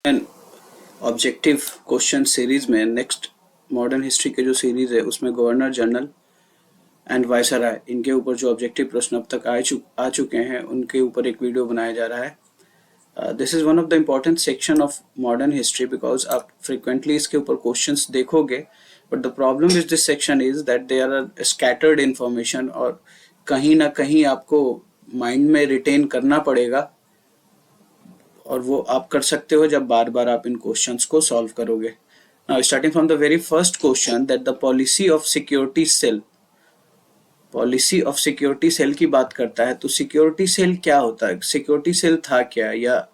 And objective question series में next modern history के जो सीरीज है उसमें गवर्नर जनरल एंड वायसराय इनके ऊपर जो ऑब्जेक्टिव प्रश्न अब तक आ चुके हैं उनके ऊपर एक वीडियो बनाया जा रहा है। This is one of the important section of modern history because आप फ्रिक्वेंटली इसके ऊपर क्वेश्चंस देखोगे, but the problem is this section is that they are scattered information और कहीं ना कहीं आपको माइंड में रिटेन करना पड़ेगा और वो आप कर सकते हो जब बार बार आप इन क्वेश्चंस को सॉल्व करोगे। Now starting from the very first question that the policy of security cell की बात करता है, तो सिक्योरिटी सेल क्या होता है, सिक्योरिटी सेल था क्या, या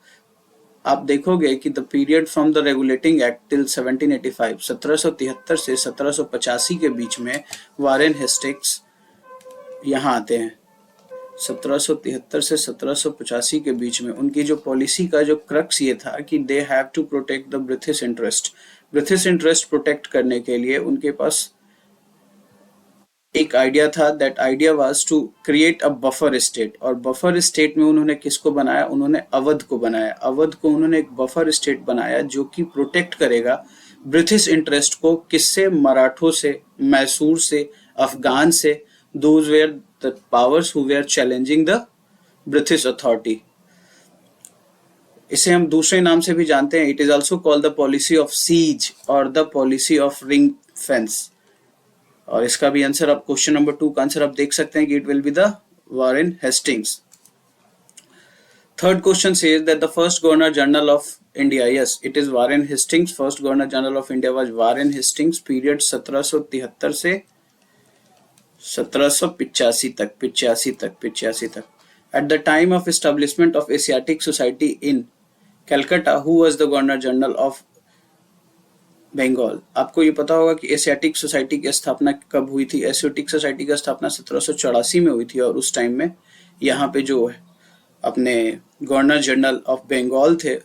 आप देखोगे कि the period from the regulating act till 1785 1773 से 1785 के बीच में वारेन हेस्टिंग्स यहाँ आते हैं। 1773 से 1785 के बीच में उनकी जो पॉलिसी का जो क्रक्स ये था कि they have to protect the British interest protect करने के लिए उनके पास एक आइडिया था। That idea was to create a buffer state, और बफर स्टेट में उन्होंने किसको बनाया, उन्होंने अवध को बनाया। अवध को उन्होंने एक बफर स्टेट बनाया जो कि प्रोटेक्ट करेगा ब्रिटिश इंटरेस्ट को, किससे, मराठों से, मैसूर से, अफगान से, those were the powers who were challenging the British authority। इसे हम दूसरे नाम से भी जानते हैं, it is also called the policy of siege और the policy of ring fence. और इसका भी आंसर आप क्वेश्चन नंबर 2 का आंसर आप देख सकते हैं कि it will be the Warren Hastings. Third question says that the first governor general of India, yes it is Warren Hastings, first governor general of India was Warren Hastings, period 1773 से 1785 तक। At the time of establishment of Asiatic society in Calcutta, who was the governor general of Bengal. आपको ये पता होगा कि Asiatic society की स्थापना कब हुई थी। एशियाटिक सोसाइटी की स्थापना 1784 में हुई थी, और उस टाइम में यहाँ पे जो अपने गवर्नर जनरल ऑफ बंगाल थे,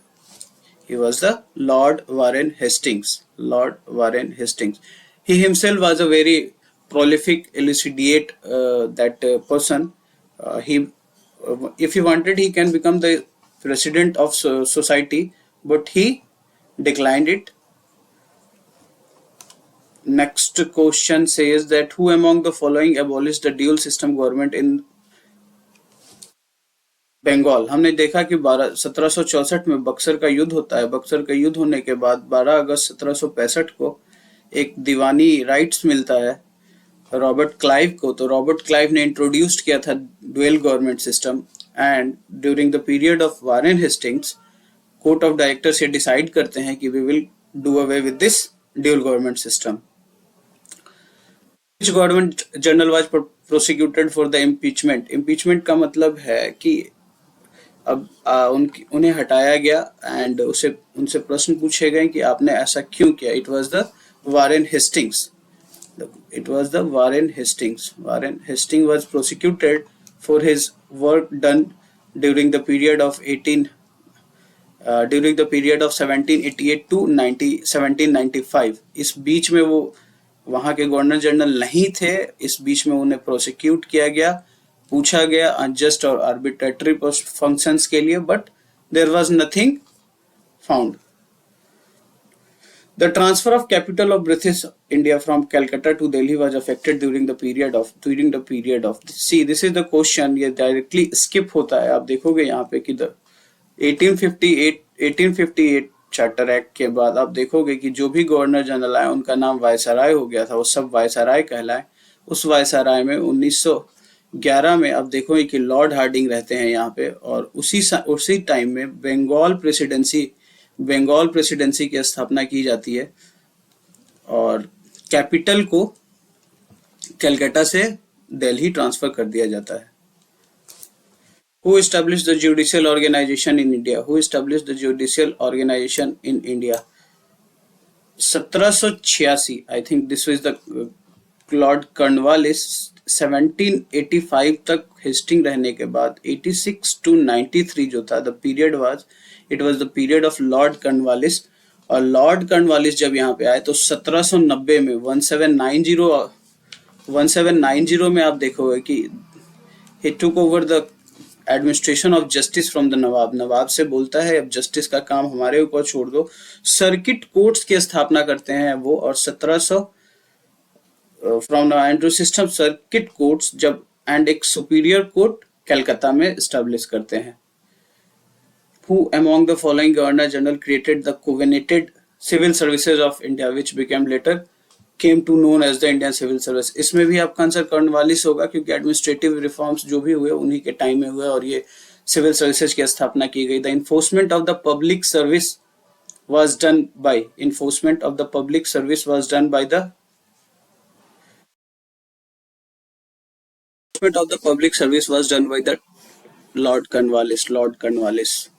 he was the Lord Warren Hastings। He himself was a very prolific elucidate that person। If he wanted, he can become the president of society, but he declined it। Next question says that who among the following abolished the dual system government in Bengal. हमने देखा कि 1764 में बक्सर का युद्ध होता है। बक्सर का युद्ध होने के बाद 12 अगस्त 1765 को एक दीवानी राइट्स मिलता है रॉबर्ट क्लाइव को। तो रॉबर्ट क्लाइव ने इंट्रोड्यूस्ड किया था dual government system, and during the period of Warren Hastings court of directors ये डिसाइड करते हैं कि we will do away with this dual government system. Which government general was prosecuted for the impeachment का मतलब है कि अब उन्हें हटाया गया एंड उनसे प्रश्न पूछे गए कि आपने ऐसा क्यों किया। It was the Warren Hastings. Warren Hasting was prosecuted for his work done during the period of 1788 to 1795। इस बीच में वो वहां के गवर्नर जनरल नहीं थे। इस बीच में उन्हें प्रोसिक्यूट किया गया, पूछा गया अनजस्ट और आर्बिट्रेटरी फंक्शंस के लिए, but there was nothing found. The transfer of capital of British India from Calcutta to Delhi was affected during the period of see this is the question. ये डायरेक्टली स्किप होता है। आप देखोगे यहाँ पे कि 1858 चार्टर एक्ट के बाद आप देखोगे कि जो भी गवर्नर जनरल आए उनका नाम वायसराय हो गया था, वो सब वायसराय कहलाए। उस वायसराय में 1911 में आप देखोगे कि लॉर्ड हार्डिंग रहते हैं यहाँ पे, और उसी टाइम में बंगाल प्रेसिडेंसी की स्थापना की जाती है और कैपिटल को कलकत्ता से दिल्ली ट्रांसफर कर दिया जाता है। Who established the judicial organization in India? 1786, I think this was the Lord Cornwallis। 1785 तक हेस्टिंग रहने के बाद 86 to 93 जो था the period was the period of Lord Cornwallis। और लॉर्ड कॉर्नवालिस जब यहाँ पे आए तो 1790 में 1790 में आप देखोगे कि he took over the administration of justice from the nawab, nawab से बोलता है अब जस्टिस का काम हमारे ऊपर छोड़ दो। सर्किट कोर्ट्स की स्थापना करते हैं वो, और 1700 from Andrew system circuit courts जब, एंड एक सुपीरियर कोर्ट कलकत्ता में स्टैब्लिश करते हैं। Who among the following governor general created the covenanted civil services of India which became later came to known as the Indian Civil Service? इसमें भी आपका answer Cornwallis होगा, क्योंकि एडमिनिस्ट्रेटिव रिफॉर्म्स जो भी हुए उन्हीं के टाइम में हुए और ये सिविल सर्विसेज की स्थापना की गई। The enforcement of the public service was done by, enforcement of the public service was done by the, enforcement of the public service was done by the Lord Cornwallis, Lord Cornwallis.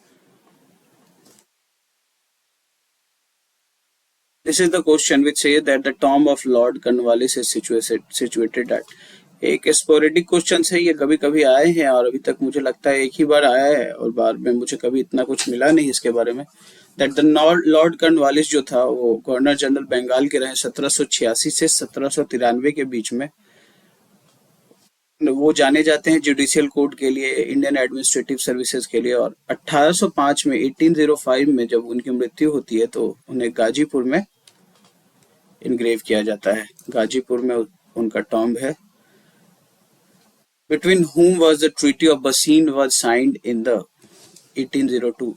This is the question which says that the tomb of Lord Cornwallis is situated at. एक sporadic question है, ये कभी कभी आए हैं और अभी तक मुझे लगता है एक ही बार आया है और बार में मुझे कभी इतना कुछ मिला नहीं इसके बारे में। दैट द लॉर्ड कॉर्नवालिस जो था वो गवर्नर जनरल बंगाल के रहे 1786 से 1793 के बीच में। वो जाने जाते हैं जुडिशियल कोर्ट के लिए, इंडियन एडमिनिस्ट्रेटिव सर्विसेज के लिए, और 1805 में 1805 में जब उनकी मृत्यु होती है तो उन्हें गाजीपुर में इनग्रेव किया जाता है। गाजीपुर में उनका टॉम्ब है। Between whom was the Treaty of Bassein was signed in the 1802?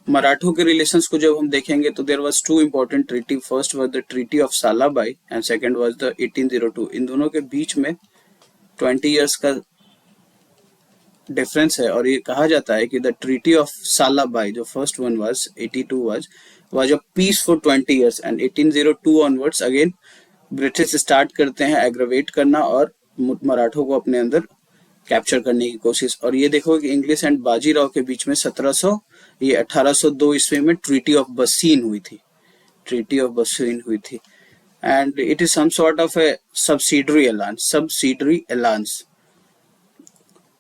मराठों के रिलेशंस को जब हम देखेंगे तो there was two important treaty. First was the treaty of Salbai and second was the 1802। इन दोनों के बीच में 20 इयर्स का डिफरेंस है और ये कहा जाता है कि द ट्रीटी ऑफ सालाबाई जो first one was 82 was a peace for 20 years, and 1802 onwards again British start करते हैं एग्रावेट करना और मराठों को अपने अंदर कैप्चर करने की कोशिश। और ये देखो कि इंग्लिश एंड बाजीराव के बीच में 1802 ईस्वी में ट्रीटी ऑफ बसीन हुई थी, ट्रीटी ऑफ बसीन हुई थी, and it is some sort of a subsidiary alliance.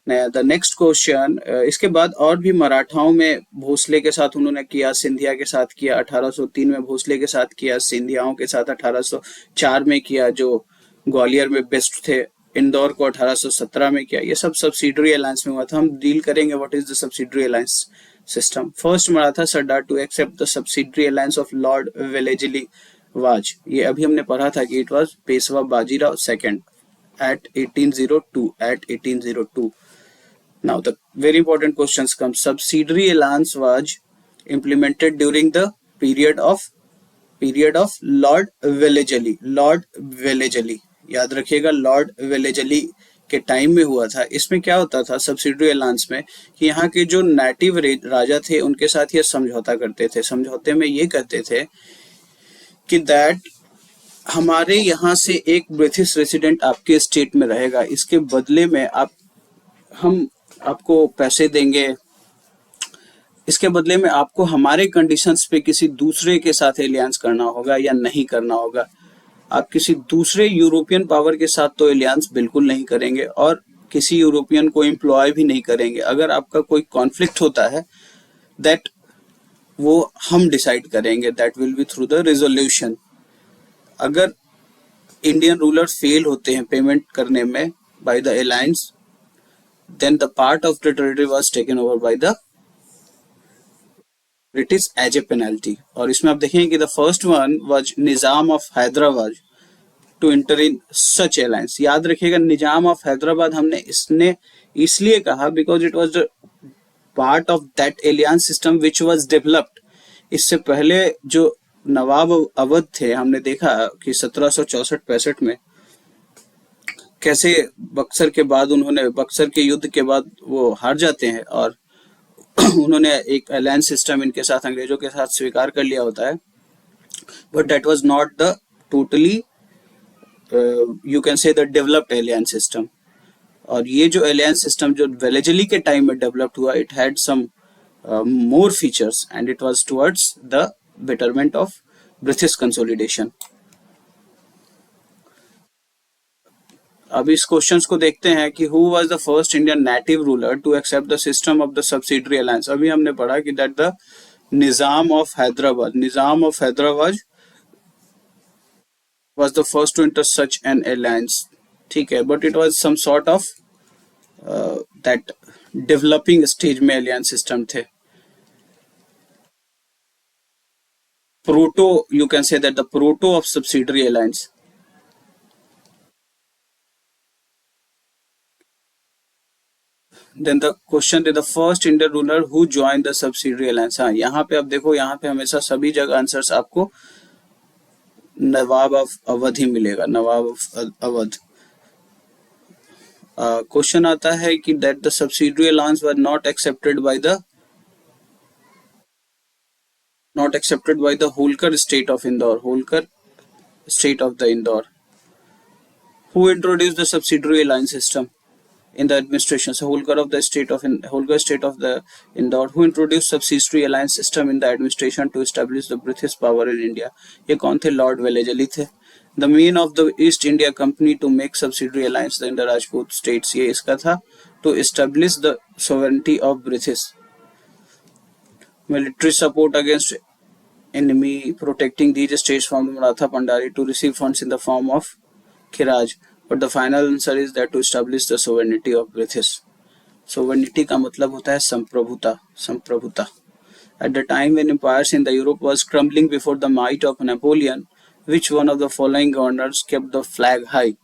The next question, इसके बाद और भी मराठाओं में भोसले के साथ उन्होंने किया, सिंधिया के साथ किया, 1803 में भोसले के साथ किया, सिंधियाओं के साथ 1804 में किया जो ग्वालियर में बेस्ट थे, इंदौर को 1817 में किया। ये सब सब्सिडरी अलायंस में हुआ था। हम डील करेंगे what is the subsidiary alliance system. First Maratha sardar to accept the subsidiary alliance of lord Wellesley was, ये अभी हमने पढ़ा था कि it was Peshwa Bajirao second at 1802. Now the very important questions come. Subsidiary alliance was implemented during the period of Lord Wellesley. Lord Wellesley, याद रखिएगा, Lord Wellesley के time में हुआ था। इसमें क्या होता था सब्सिडरी अलायंस में कि यहाँ के जो नेटिव राजा थे उनके साथ ये समझौता करते थे। समझौते में ये कहते थे कि दैट हमारे यहाँ से एक ब्रिटिश रेसिडेंट आपके स्टेट में रहेगा, इसके बदले में हम आपको पैसे देंगे, इसके बदले में आपको हमारे कंडीशंस पे किसी दूसरे के साथ एलियंस करना होगा या नहीं करना होगा। आप किसी दूसरे यूरोपियन पावर के साथ तो एलियंस बिल्कुल नहीं करेंगे और किसी यूरोपियन को एम्प्लॉय भी नहीं करेंगे। अगर आपका कोई कॉन्फ्लिक्ट होता है दैट वो हम डिसाइड करेंगे, that will be through the resolution. अगर इंडियन रूलर फेल होते हैं पेमेंट करने में by the alliance, then the part of the territory was taken over by the British as a penalty. और इसमें आप देखेंगे कि the first one was Nizam of Hyderabad to enter in such alliance. याद रखिएगा निजाम ऑफ हैदराबाद हमने इसने इसलिए कहा because it was the part of that aliens system which was developed. इससे पहले जो नवाब अवध थे हमने देखा कि 1764-65 में कैसे बक्सर के बाद बक्सर के युद्ध के बाद वो हार जाते हैं और उन्होंने एक अलायंस सिस्टम इनके साथ अंग्रेजों के साथ स्वीकार कर लिया होता है, but that was not the totally you can say the developed alliance system. और ये जो अलायंस सिस्टम जो वेलेजली के टाइम में डेवलप्ड हुआ, it had some more features and it was towards the betterment of British consolidation. अब इस questions को देखते हैं कि who was the first Indian native ruler to accept the system of the subsidiary alliance। अभी हमने पढ़ा कि that the Nizam of Hyderabad was the first to enter such an alliance, ठीक है, but it was some sort of that developing stage में अलियंस system थे. Proto, you can say that the proto of subsidiary alliance. Then the question is the first Indian ruler who joined the subsidiary alliance. हाँ, यहाँ पे अब देखो, यहाँ पे हमेशा सभी जगह आंसर्स आपको नवाब ऑफ अवध ही मिलेगा. नवाब ऑफ अवध. क्वेश्चन आता है कि that the subsidiary alliance were not accepted by the Holkar state of Indore. Holkar state of the Indore. Who introduced the subsidiary alliance system in the administration? So Holkar state of the Indore, who introduced subsidiary alliance system in the administration to establish the British power in India. ये कौन थे? Lord Wellesley थे. The mean of the East India Company to make subsidiary alliance in the Rajput states, ये इसका था, to establish the sovereignty of British. Military support against enemy, protecting these states from the Maratha Pandari, to receive funds in the form of Khiraj. But the final answer is that to establish the sovereignty of British. Sovereignty का मतलब होता है संप्रभुता. संप्रभुता. At the time when empires in the Europe was crumbling before the might of Napoleon, which one of the following governors kept the flag high?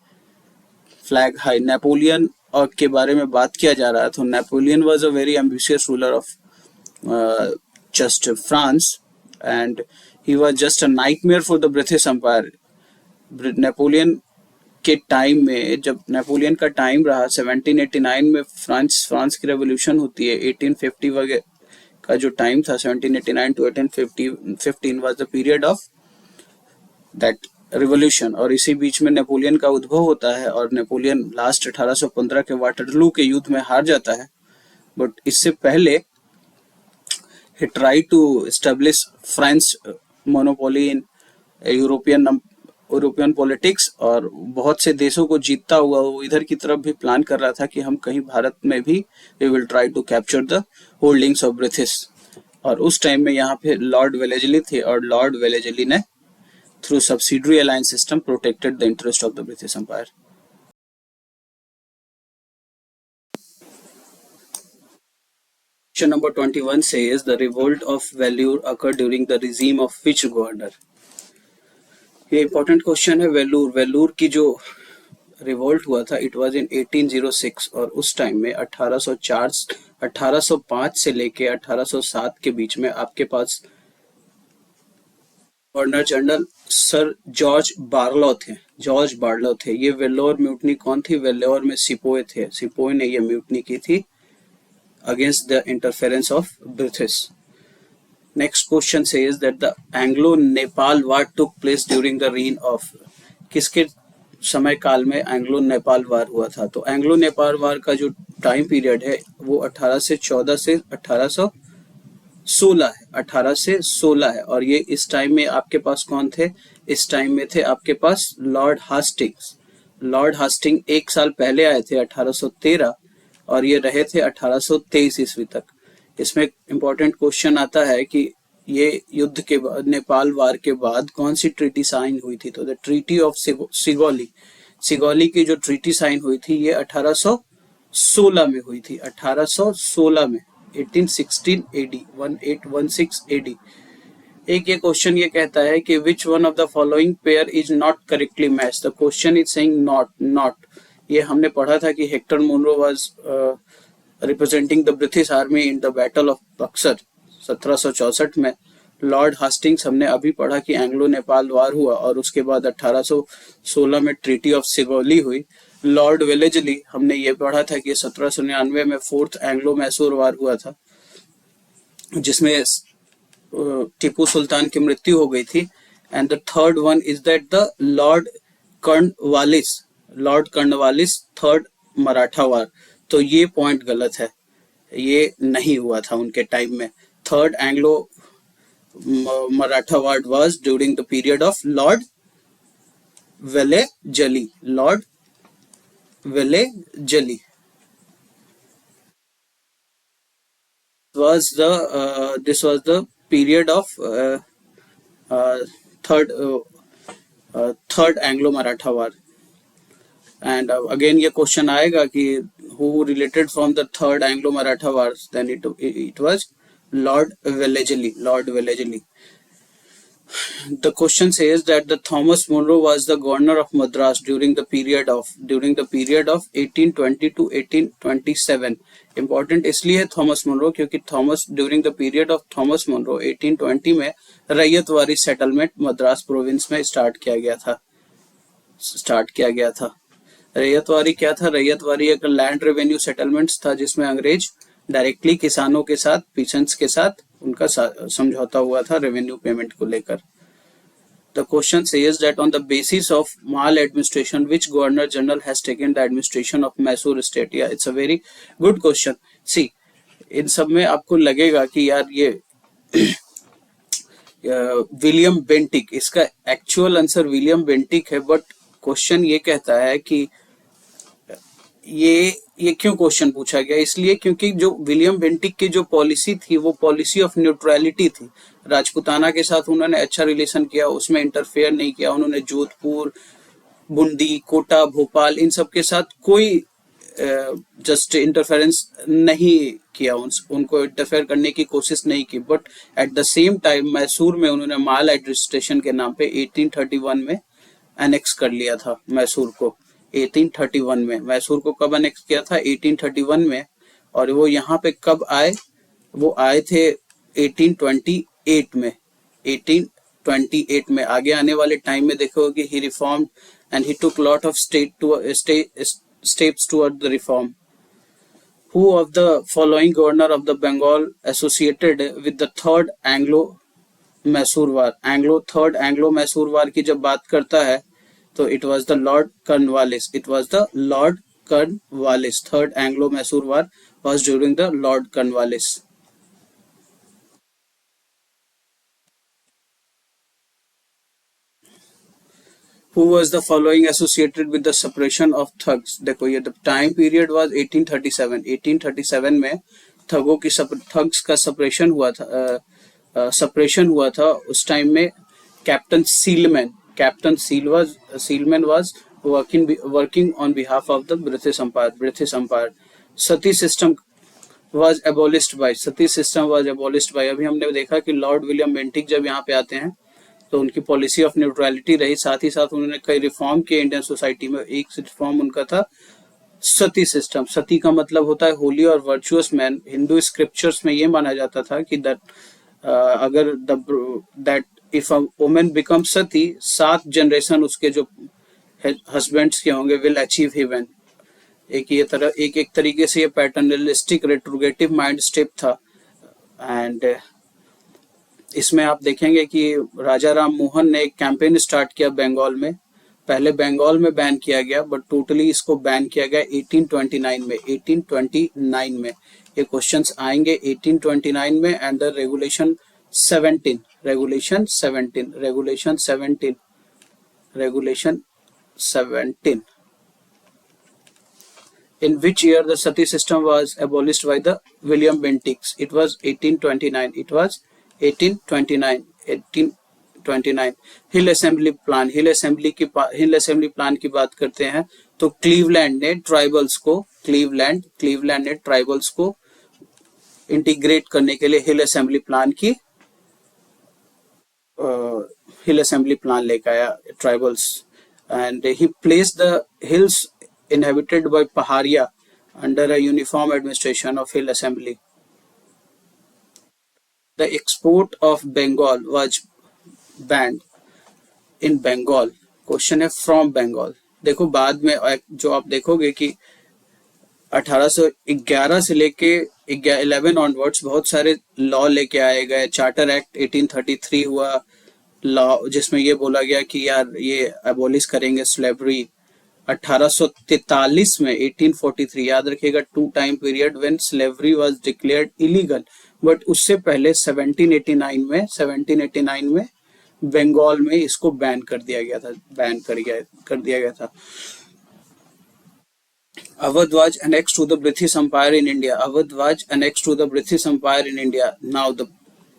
Flag high. Napoleon और के बारे में बात किया जा रहा है, तो Napoleon was a very ambitious ruler of just France, and he was just a nightmare for the British Empire. Napoleon के टाइम में, जब नेपोलियन का टाइम रहा 1789 में फ्रांस की रेवोल्यूशन होती है. 1850 वगैरह का जो टाइम था 1789 to 1815 was the period of that revolution. और इसी बीच में नेपोलियन का उद्भव होता है और नेपोलियन लास्ट 1815 के वाटरलू के युद्ध में हार जाता है. बट इससे पहले he tried to establish French monopoly in European politics, और बहुत से देशों को जीतता हुआ वो इधर की तरफ भी प्लान कर रहा था कि हम कहीं भारत में भी we will try to capture the holdings of British. और उस टाइम में यहाँ पे लॉर्ड वेलेजली थे, और लॉर्ड वेलेजली ने through subsidiary alliance system protected the interest of the British empire. Question number 21 says the revolt of Vellore occurred during the regime of which governor? ये important question है. वेलूर की जो revolt हुआ था it was in 1806, और उस time में 1805 से लेके 1807 के बीच में आपके पास governor general sir George Barlow थे. ये वेल्लोर म्यूटनी कौन थी? वेल्लोर में सिपोय थे. सिपोय ने ये म्यूटनी की थी against the interference of British. Next question says that the Anglo-Nepal War took place during the reign of. किसके समय काल में एंग्लो नेपाल वार हुआ था? तो एंग्लो नेपाल वार का जो टाइम पीरियड है वो 1814 से 1816 है. 1816 है. और ये इस टाइम में आपके पास कौन थे? इस टाइम में थे आपके पास लॉर्ड हास्टिंग एक साल पहले आए थे 1813, और ये रहे थे 1823 ईस्वी तक. इसमें इंपॉर्टेंट क्वेश्चन आता है कि ये युद्ध के बाद, नेपाल वार के बाद कौन सी ट्रीटी साइन हुई थी? तो द ट्रीटी ऑफ सिगोली की जो ट्रीटी साइन हुई थी ये 1816 में हुई थी. 1816 में 1816 AD 1816 AD. एक ये क्वेश्चन ये कहता है कि which one of the following pair is not correctly match. The question is saying not. ये हमने पढ़ा था कि Hector Monro was representing the British army in the battle of Buxar 1764 में. लॉर्ड हास्टिंग्स हमने अभी पढ़ा कि एंग्लो नेपाल वार हुआ, और उसके बाद 1816 में ट्रीटी ऑफ सिगोली हुई. लॉर्ड वेलेजली हमने ये पढ़ा था कि 1799 में फोर्थ एंग्लो मैसूर वार हुआ था, जिसमें टीपू सुल्तान की मृत्यु हो गई थी. And the third one is that the lord Cornwallis third Maratha war. तो ये पॉइंट गलत है, ये नहीं हुआ था उनके टाइम में. Third Anglo Maratha war was during the period of lord Wellesley. This was the period of third Anglo-Maratha War. And again ये क्वेश्चन आएगा कि who related from the third Anglo Maratha wars, then it was lord Wellesley. The question says that the Thomas Munro was the governor of Madras during the period of 1820 to 1827. Important इसलिए है Thomas Munro क्योंकि Thomas during the period of Thomas Munro 1820 में ryotwari settlement Madras province में start किया गया था. रैयतवारी क्या था? रैयतवारी एक लैंड रेवेन्यू सेटलमेंट्स था जिसमें अंग्रेज डायरेक्टली किसानों के साथ, पीसेंट्स के साथ उनका समझौता हुआ था रेवेन्यू पेमेंट को लेकर. The question says that on the basis of mal administration, which governor general has taken the administration of Mysore state? Yeah, it's a very good question. See, इन सब में आपको लगेगा कि यार ये विलियम बेंटिक, इसका एक्चुअल आंसर विलियम बेंटिक है, but question ये कहता है कि ये क्यों क्वेश्चन पूछा गया? इसलिए क्योंकि जो विलियम बेंटिक की जो पॉलिसी थी वो पॉलिसी ऑफ न्यूट्रलिटी थी. राजपुताना के साथ उन्होंने अच्छा रिलेशन किया, उसमें इंटरफेयर नहीं किया. उन्होंने जोधपुर, बूंदी, कोटा, भोपाल इन सब के साथ कोई जस्ट इंटरफेरेंस नहीं किया, उनको इंटरफेयर करने की कोशिश नहीं की. But at the same time Mysore में उन्होंने माल एडमिनिस्ट्रेशन के नाम पे 1831 में एनेक्स कर लिया था मैसूर को. 1831 में मैसूर को कब अनेक्स किया था? 1831 में. और वो यहाँ पे कब आए? वो आए थे 1828 में. 1828 में. आगे आने वाले टाइम में देखोगे कि he reformed and he took lot of steps toward the reform. Who of the following governor of the Bengal associated with the third Anglo-Mysore War? Third Anglo Mysore war की जब बात करता है तो it was the Lord Cornwallis. Third Anglo-Mysore War was during the Lord Cornwallis. Who was the following associated with the suppression of thugs? देखो ये the time period was 1837. 1837 में thugs का सप्रेशन हुआ था. उस टाइम में captain Sleeman was working on behalf of the British Empire. Sati system was abolished by. अभी हमने देखा कि लॉर्ड विलियम बेंटिक जब यहाँ पे आते हैं तो उनकी पॉलिसी ऑफ न्यूट्रलिटी रही. साथ ही साथ उन्होंने कई रिफॉर्म किए इंडियन सोसाइटी में. एक रिफॉर्म उनका था सती सिस्टम. सती का मतलब होता है होली और वर्चुअस मैन. हिंदू स्क्रिप्चर्स में ये माना जाता था कि that if a woman become Sati, 7 generation उसके जो हस्बैंड्स के होंगे विल अचीव हेवन. एक तरीके से ये पैटर्नलिस्टिक रेट्रोगेटिव माइंड स्टेप था. एंड इसमें आप देखेंगे कि राजा राम मोहन ने एक कैंपेन स्टार्ट किया बंगाल में. पहले बंगाल में बैन किया गया बट टोटली इसको बैन किया गया 1829 में. ये क्वेश्चंस आएंगे 1829 में. And the regulation 17 in which year the sati system was abolished by the William Bentinck? It was 1829. 1829. Hill assembly plan की बात करते हैं तो क्लीवलैंड ने ट्राइबल्स को इंटीग्रेट करने के लिए हिल असेंबली प्लान लेकर आया tribals. And he placed the hills inhabited by Paharia under a uniform administration of Hill Assembly. The export of Bengal was banned in Bengal. Question है फ्रॉम बंगाल. देखो बाद में जो आप देखोगे कि 1811 से लेके 11 ऑनवर्ड्स बहुत सारे लॉ लेके आए गए. चार्टर एक्ट 1833 हुआ लॉ जिसमें ये बोला गया कि यार ये अबोलिश करेंगे स्लेवरी. 1843 में 1843 याद रखिएगा 2 time period when slavery was declared illegal. But उससे पहले 1789 में बंगाल में इसको बैन कर दिया गया था. Awadh was annexed to the British Empire in India. Now the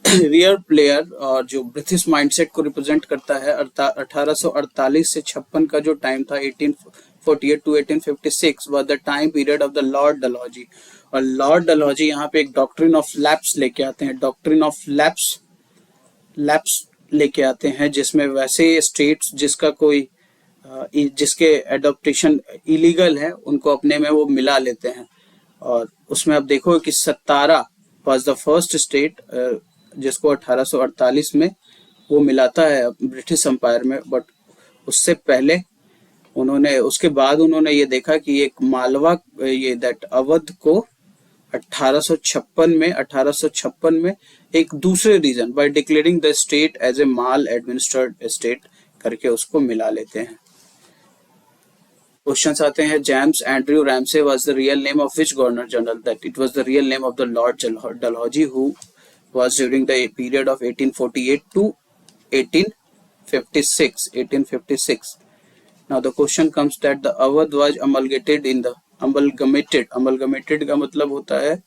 rear player और जो ब्रिटिश माइंडसेट को रिप्रेजेंट करता है 1848 से 56 का जो टाइम था 1848 to 1856 was the time period of the Lord Dalhousie. और लॉर्ड डलहौजी यहाँ पे एक डॉक्ट्रिन ऑफ लैप्स लेके आते हैं, डॉक्ट्रिन ऑफ लैप्स लेके आते हैं, जिसमें वैसे स्टेट्स जिसका कोई जिसके एडॉप्टेशन इलीगल है उनको अपने में वो मिला लेते हैं। और उसमें आप देखो कि सतारा वाज द फर्स्ट स्टेट जिसको 1848 में वो मिलाता है ब्रिटिश एम्पायर में। बट उससे पहले उसके बाद उन्होंने ये देखा कि एक मालवा दैट अवध को 1856 में एक दूसरे reason by declaring the state as a mal administrated state करके उसको मिला लेते हैं। क्वेश्चंस आते हैं। James Andrew Ramsay was the real name of which governor general? That it was the real name of the lord Dalhousie who was during the period of 1848 to 1856। Now the question comes that the Awadh was amalgamated का मतलब होता है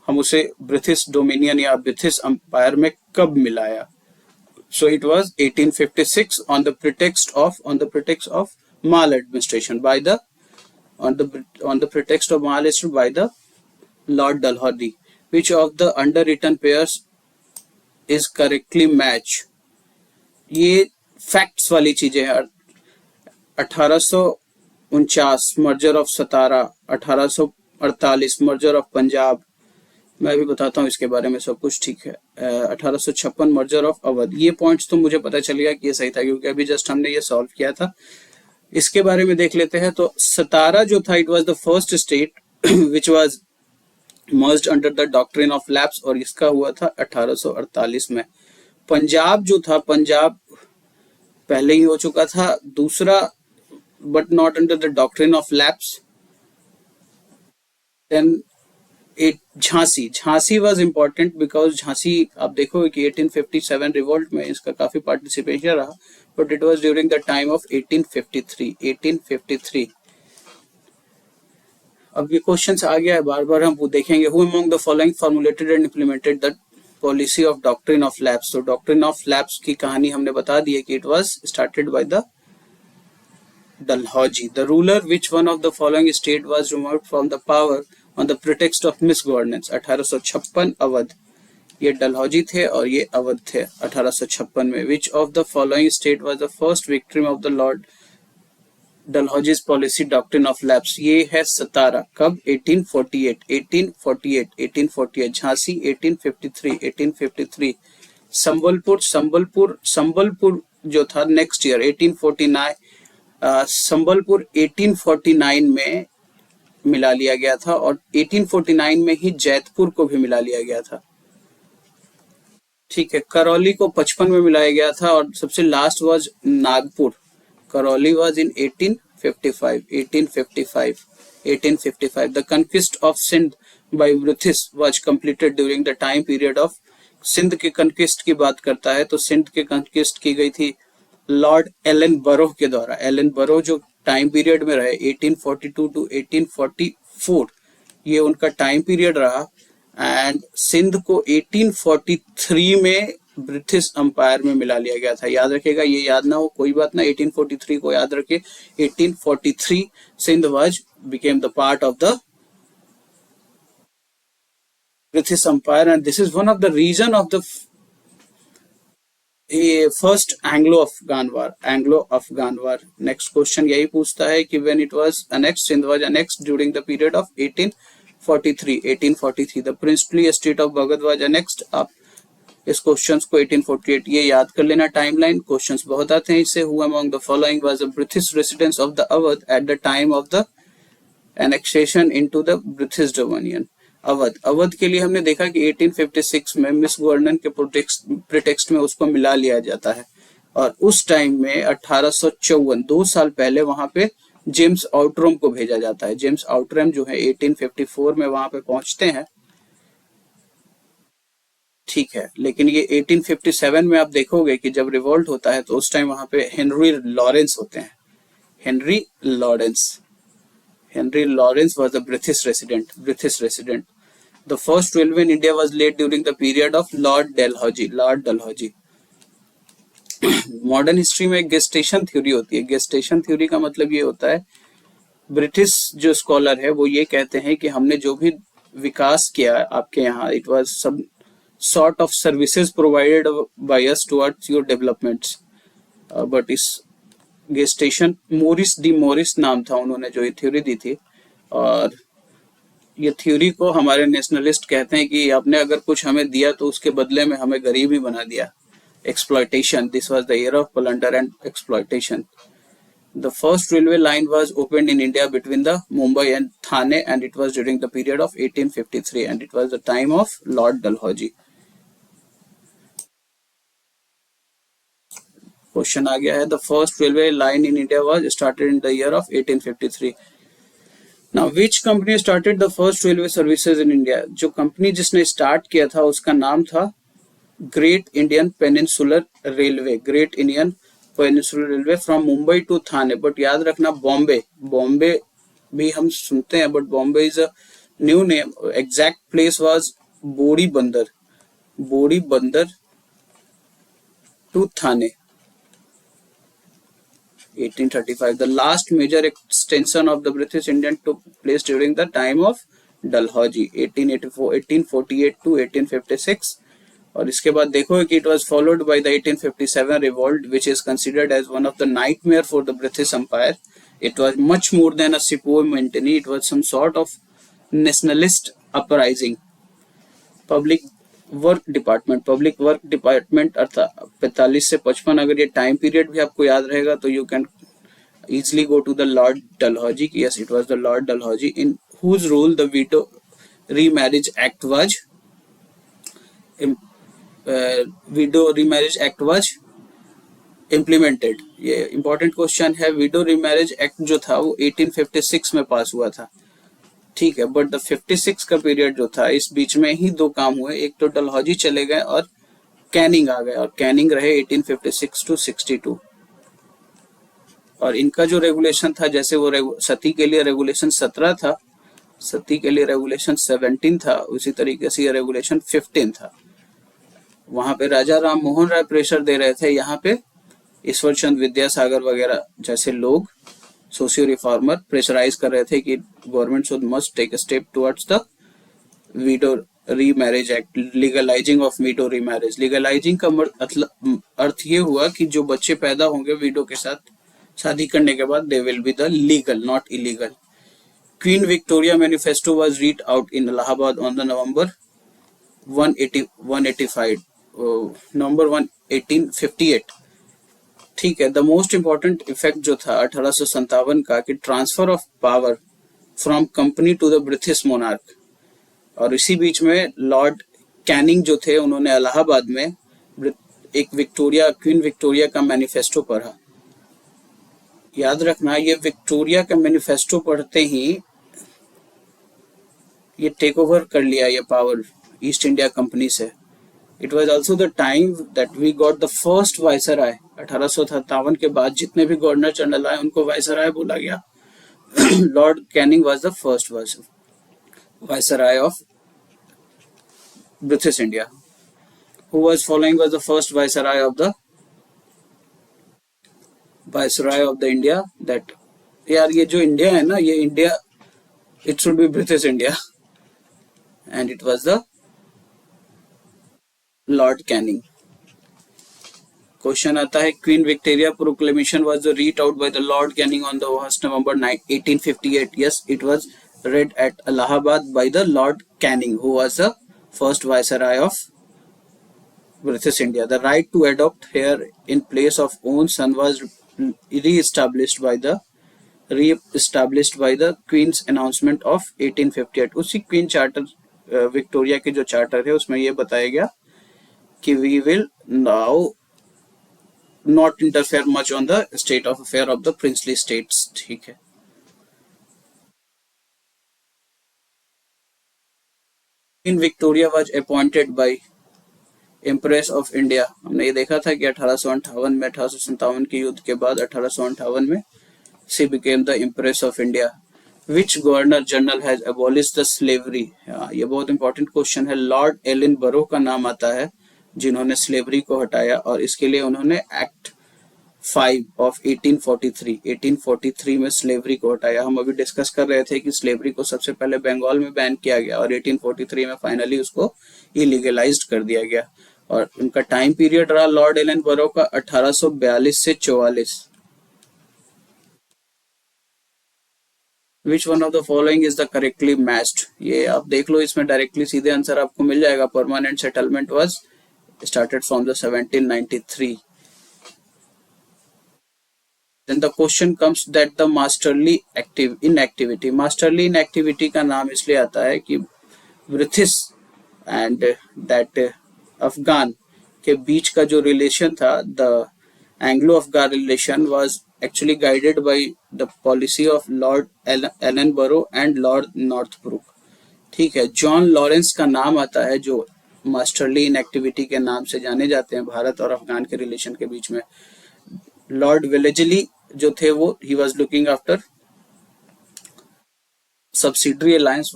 हम उसे British dominion या British empire में कब मिलाया। So it was 1856 on the pretext of maladministration by the Lord Dalhousie. Which of the underwritten pairs is correctly matched? ये फैक्ट्स वाली चीजें हैं। 1849 merger of Satara, 1848 merger of Punjab, मैं भी बताता हूँ इसके बारे में सब कुछ, ठीक है। 1856 मर्जर ऑफ अवध। ये पॉइंट्स तो मुझे पता चल गया कि ये सही था क्योंकि अभी जस्ट हमने ये सॉल्व किया था। इसके बारे में देख लेते हैं। तो सतारा जो था it was the first state which was merged under the doctrine of lapse और इसका हुआ था 1848 में। पंजाब जो था, पंजाब पहले ही हो चुका था, दूसरा but not under the doctrine of lapse. Then Jhansi was important because Jhansi आप देखोगे कि 1857 रिवोल्ट में इसका काफी पार्टिसिपेशन रहा, but it was during the time of 1853। अब ये क्वेश्चंस आ गया है, बार बार हम वो देखेंगे। Who among the following formulated and implemented the policy of doctrine of lapse? तो डॉक्ट्रिन ऑफ लैप्स की कहानी हमने बता दी है कि it was started by the Dalhousie. The ruler which one of the following state was removed from the power on the pretext of misgovernance? 1856 Awadh, ये डलहौजी थे और ये अवध थे 1856 में। Which of the following state was the first victim of the Lord Dalhousie's policy doctrine of lapse? ये है सतारा। कब? 1848। झांसी 1853। संबलपुर जो था नेक्स्ट ईयर 1849। संबलपुर 1849 में मिला लिया गया था और 1849 में ही जैतपुर को भी मिला लिया गया था, ठीक है। करौली को 55 में मिलाया गया था और सबसे last was Nagpur. Karauli was in 1855। The conquest of Sindh by British was completed during the time period of. Sindh के कंक्विस्ट की बात करता है तो सिंध के कंक्विस्ट की गई थी लॉर्ड एलन बरो के द्वारा। एलन बरो जो टाइम पीरियड में रहे 1842 टू 1844, ये उनका टाइम पीरियड रहा। एंड सिंध को 1843 में ब्रिटिश एम्पायर में मिला लिया गया था। याद रखिएगा, ये याद ना हो कोई बात ना, 1843 को याद रखिए। 1843 Sindh was became the part of the British empire and this is one of the region of the first Anglo Afghan war. Next question यही पूछता है कि when it was annexed, Sindh was annexed during the period of 1843। The princely state of Baghat was annexed. आप इस questions को 1848 ये याद कर लेना टाइमलाइन। क्वेश्चंस बहुत आते हैं इससे। Who among the following was the British residence of the Awadh eight the time of the annexation into the British dominion? Awadh के लिए हमने देखा कि 1856 में मिस गवर्नर के प्रिटेक्स्ट में उसको मिला लिया जाता है और उस टाइम में 1854 2 साल पहले वहां पे जेम्स आउटरम को भेजा जाता है। जेम्स आउटरम जो है 1854 में वहां पे पहुंचते हैं, ठीक है। लेकिन ये 1857 में आप देखोगे कि जब रिवोल्ट होता है तो उस टाइम वहां पे हेनरी लॉरेंस होते हैं। Henry Lawrence was a British resident. The first railway in India was laid during the period of Lord Dalhousie. Modern history में गेस्टेशन थ्योरी होती है। गेस्टेशन थ्योरी का मतलब ये होता है ब्रिटिश जो स्कॉलर है वो ये कहते हैं कि हमने जो भी विकास किया आपके यहाँ, इट वाज सब sort of services provided by us towards your developments. But इस ये स्टेशन मोरिस डी मोरिस नाम था उन्होंने जो ये थ्योरी दी थी, और ये थ्योरी को हमारे नेशनलिस्ट कहते हैं कि आपने अगर कुछ हमें दिया तो उसके बदले में हमें गरीब ही बना दिया। Exploitation, this was the year of plunder and exploitation. The first railway line was opened in India between the Mumbai and Thane, and it was during the period of 1853, and it was the time of Lord Dalhousie. Question आ गया है, the first railway line in India was started in the year of 1853. Now, which company started the first railway services in India? जो company जिसने start किया था उसका नाम था great Indian peninsular railway, great Indian peninsular railway from Mumbai to Thane. But याद रखना बॉम्बे, बॉम्बे भी हम सुनते हैं but Bombay is a new name. Exact place was Bori Bunder, Bori Bunder to Thane 1835. The last major extension of the British Indian took place during the time of Dalhousie 1884, 1848 to 1856. और इसके बाद देखो कि it was followed by the 1857 revolt, which is considered as one of the nightmare for the British Empire. It was much more than a sepoy mutiny. It was some sort of nationalist uprising. Public work department अर्थात 45 से 55, अगर ये time period भी आपको याद रहेगा तो you can easily go to the Lord Dalhousie. Yes, it was the Lord Dalhousie in whose rule the Widow Remarriage Act was implemented. ये important question है। विडो रीमैरिज एक्ट जो था वो 1856 में पास हुआ था, ठीक है, बट द 56 का पीरियड जो था इस बीच में ही दो काम हुए। एक तो डलहौजी चले गए और कैनिंग आ गए, और कैनिंग रहे 1856 टू 62। और इनका जो रेगुलेशन था, जैसे वो सती के लिए रेगुलेशन 17 था, सती के लिए रेगुलेशन 17 था, उसी तरीके से ये रेगुलेशन 15 था। वहां पे राजा राम मोहन राय प्रेशर दे रहे थे, यहाँ पे ईश्वर चंद विद्यासागर वगैरह जैसे लोग सोशियो रिफॉर्मर प्रेशराइज कर रहे थे कि government should must take a step towards the widow remarriage act, legalising of widow remarriage. Legalising का अर्थ ये हुआ कि जो बच्चे पैदा होंगे विडो के साथ शादी करने के बाद, they will be the legal, not illegal. Queen Victoria manifesto was read out in Allahabad on the नवंबर 1858, ठीक है। द मोस्ट इंपॉर्टेंट इफेक्ट जो था 1857 का कि transfer of power from company to the British monarch, और इसी बीच में लॉर्ड कैनिंग जो थे उन्होंने इलाहाबाद में एक क्वीन विक्टोरिया का मैनिफेस्टो पढ़ा। याद रखना ये विक्टोरिया का मैनिफेस्टो पढ़ते ही ये टेक ओवर कर लिया ये पावर ईस्ट इंडिया कंपनी से। It was also the time that we got the first viceroy. 1857 के बाद जितने भी गवर्नर जनरल आए उनको वाइसराय बोला गया। Lord Canning was the first viceroy of British India. Who was following was the first viceroy of the India. That यार ये जो इंडिया है ना, ये India it should be British India, and it was the Lord Canning. Question आता है, queen Victoria proclamation was read out by the Lord Canning on the 1st November 1858. Yes, it was read at Allahabad by the Lord Canning, who was the first viceroy of British India. The right to adopt heir in place of own son was re-established by the Queen's announcement of 1858. उसी queen charter Victoria के जो charter है उसमें ये बताया गया कि we will now not interfere much on the state of affair of the princely states, ठीक है। Queen Victoria was appointed by Empress of India। हमने ये देखा था कि 1858 में 1857 के युद्ध के बाद 1858 में she became the Empress of India. Which Governor General has abolished the slavery? ये बहुत इंपॉर्टेंट क्वेश्चन है। लॉर्ड एलिन बरो का नाम आता है जिन्होंने स्लेवरी को हटाया, और इसके लिए उन्होंने एक्ट 5 ऑफ 1843, 1843 में स्लेवरी को हटाया। हम अभी डिस्कस कर रहे थे कि स्लेवरी को सबसे पहले बंगाल में बैन किया गया और 1843 में फाइनली उसको इलीगलाइज्ड कर दिया गया। और उनका टाइम पीरियड रहा लॉर्ड एलन बरो का 1842 से 44। विच one of the following is the correctly matched? ये आप देख लो, इसमें डायरेक्टली सीधे आंसर आपको मिल जाएगा। Permanent settlement was started from the 1793। Then the question comes that the masterly inactivity, masterly inactivity का नाम इसलिए आता है कि ब्रिटिश एंड दैट अफगान के बीच का जो रिलेशन था, the Anglo Afghan relation was actually guided by the policy of lord Ellenborough and lord Northbrook. ठीक है, जॉन लॉरेंस का नाम आता है जो मास्टरली इनएक्टिविटी के नाम से जाने जाते हैं भारत और अफगान के रिलेशन के बीच में। लॉर्ड वेलेजली जो थे वो he was looking after subsidiary alliance,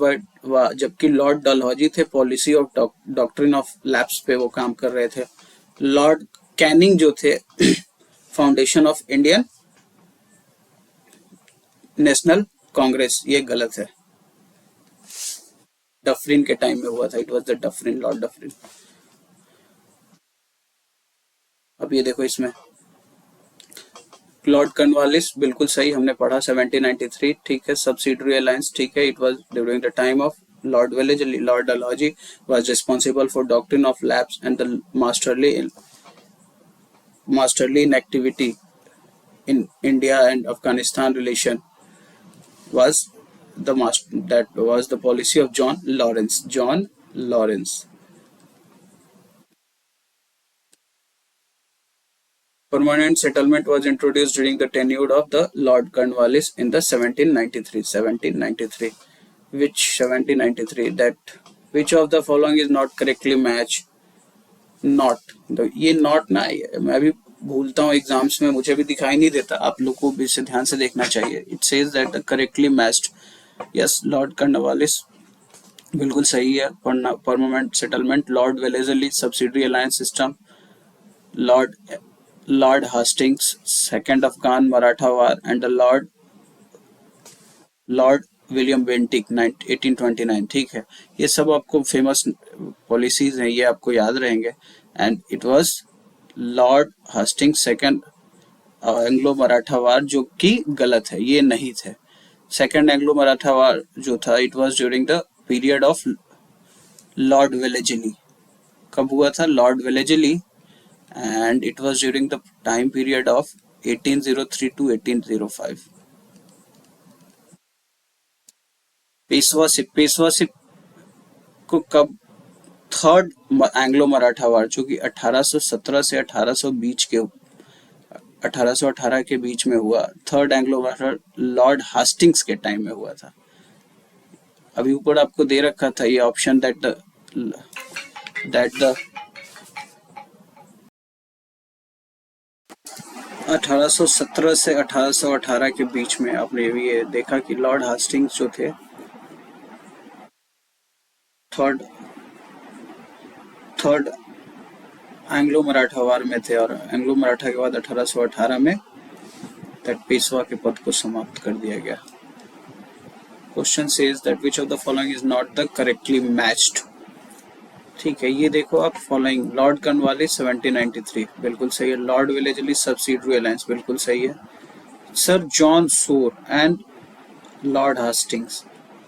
जबकि लॉर्ड डलहौजी थे policy of doctrine of lapse पे वो काम कर रहे थे। लॉर्ड कैनिंग जो थे foundation of Indian national Congress, ये गलत है, डफरिन के टाइम में हुआ था, it was the Dufferin, Lord Dufferin. अब ये देखो, इसमें लॉर्ड कॉर्नवालिस बिल्कुल सही, हमने पढ़ा 1793, ठीक है। सब्सिडरी अलायंस, ठीक है, it was during the time of lord Wellesley. Lord Dalhousie was responsible for doctrine of lapse and the masterly inactivity in India and Afghanistan relation was the policy of John Lawrence. Permanent settlement was introduced during the tenure of the Lord Cornwallis in the 1793. Which of the following is not correctly matched? Not, तो ये not ना, मैं भी भूलता हूँ exams में, मुझे भी दिखाई नहीं देता, आप लोग को भी इसे ध्यान से देखना चाहिए। It says that the correctly matched, yes, Lord Cornwallis बिल्कुल सही है। Permanent settlement, Lord Wellesley, subsidiary alliance system, Lord Hastings, second Afghan Maratha war and the Lord William Bentinck 1829। ठीक है, ये सब आपको फेमस पॉलिसीज हैं, ये आपको याद रहेंगे। And it was lord Hastings second Anglo Maratha war, जो कि गलत है, ये नहीं थे। सेकंड एंग्लो मराठा वार जो था, it was during the period of lord Wellesley. कब हुआ था? Lord Wellesley, and it was during the time period of 1803 to 1805। Peshwaship को कब? थर्ड एंग्लो मराठा वार, जो कि 1817 से 1818 के बीच में हुआ। Third Anglo Maratha Lord Hastings के टाइम में हुआ था। अभी ऊपर आपको दे रखा था ये ऑप्शन, दैट द 1817 से 1818 के बीच में आपने ये देखा कि लॉर्ड हास्टिंग्स जो थे थर्ड एंग्लो मराठा वार में थे, और एंग्लो मराठा के बाद 1818 में दैट पेशवा के पद को समाप्त कर दिया गया। Question says that which of the following is not the correctly matched? ठीक है, ये देखो आप, फॉलोइंग लॉर्ड कॉर्नवालिस 1793 बिल्कुल सही है। लॉर्ड वेलेजली सब्सिडरी अलायंस बिल्कुल सही है। सर जॉन सोर एंड लॉर्ड हास्टिंग्स,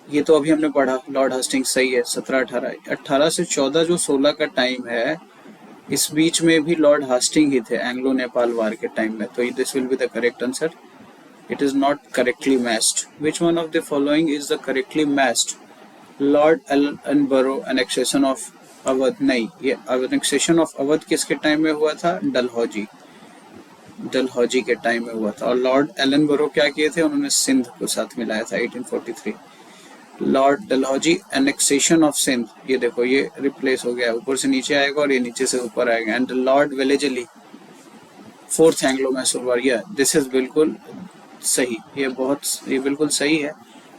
ये तो अभी हमने पढ़ा, लॉर्ड हास्टिंग्स सही है। 18 से 14 जो 16 का टाइम है, इस बीच में भी लॉर्ड हास्टिंग ही थे एंग्लो नेपाल वार के टाइम में, तो this will be the correct answer. It is not correctly matched. Which one of the following is the correctly matched? Lord Ellenborough annexation of Awadh, नहीं, ये एनेक्सेशन ऑफ अवध किसके time में हुआ था? डलहौजी के टाइम में हुआ था। और लॉर्ड एलन बरो क्या किए थे? उन्होंने सिंध को साथ मिलाया था 1843। Lord Dalhousie annexation of Sindh, ये देखो ये रिप्लेस हो गया, ऊपर से नीचे आएगा और ये नीचे से ऊपर आएगा। And Lord Wellesley fourth Anglo Mysore war, this is बिल्कुल सही, ये बिल्कुल सही है।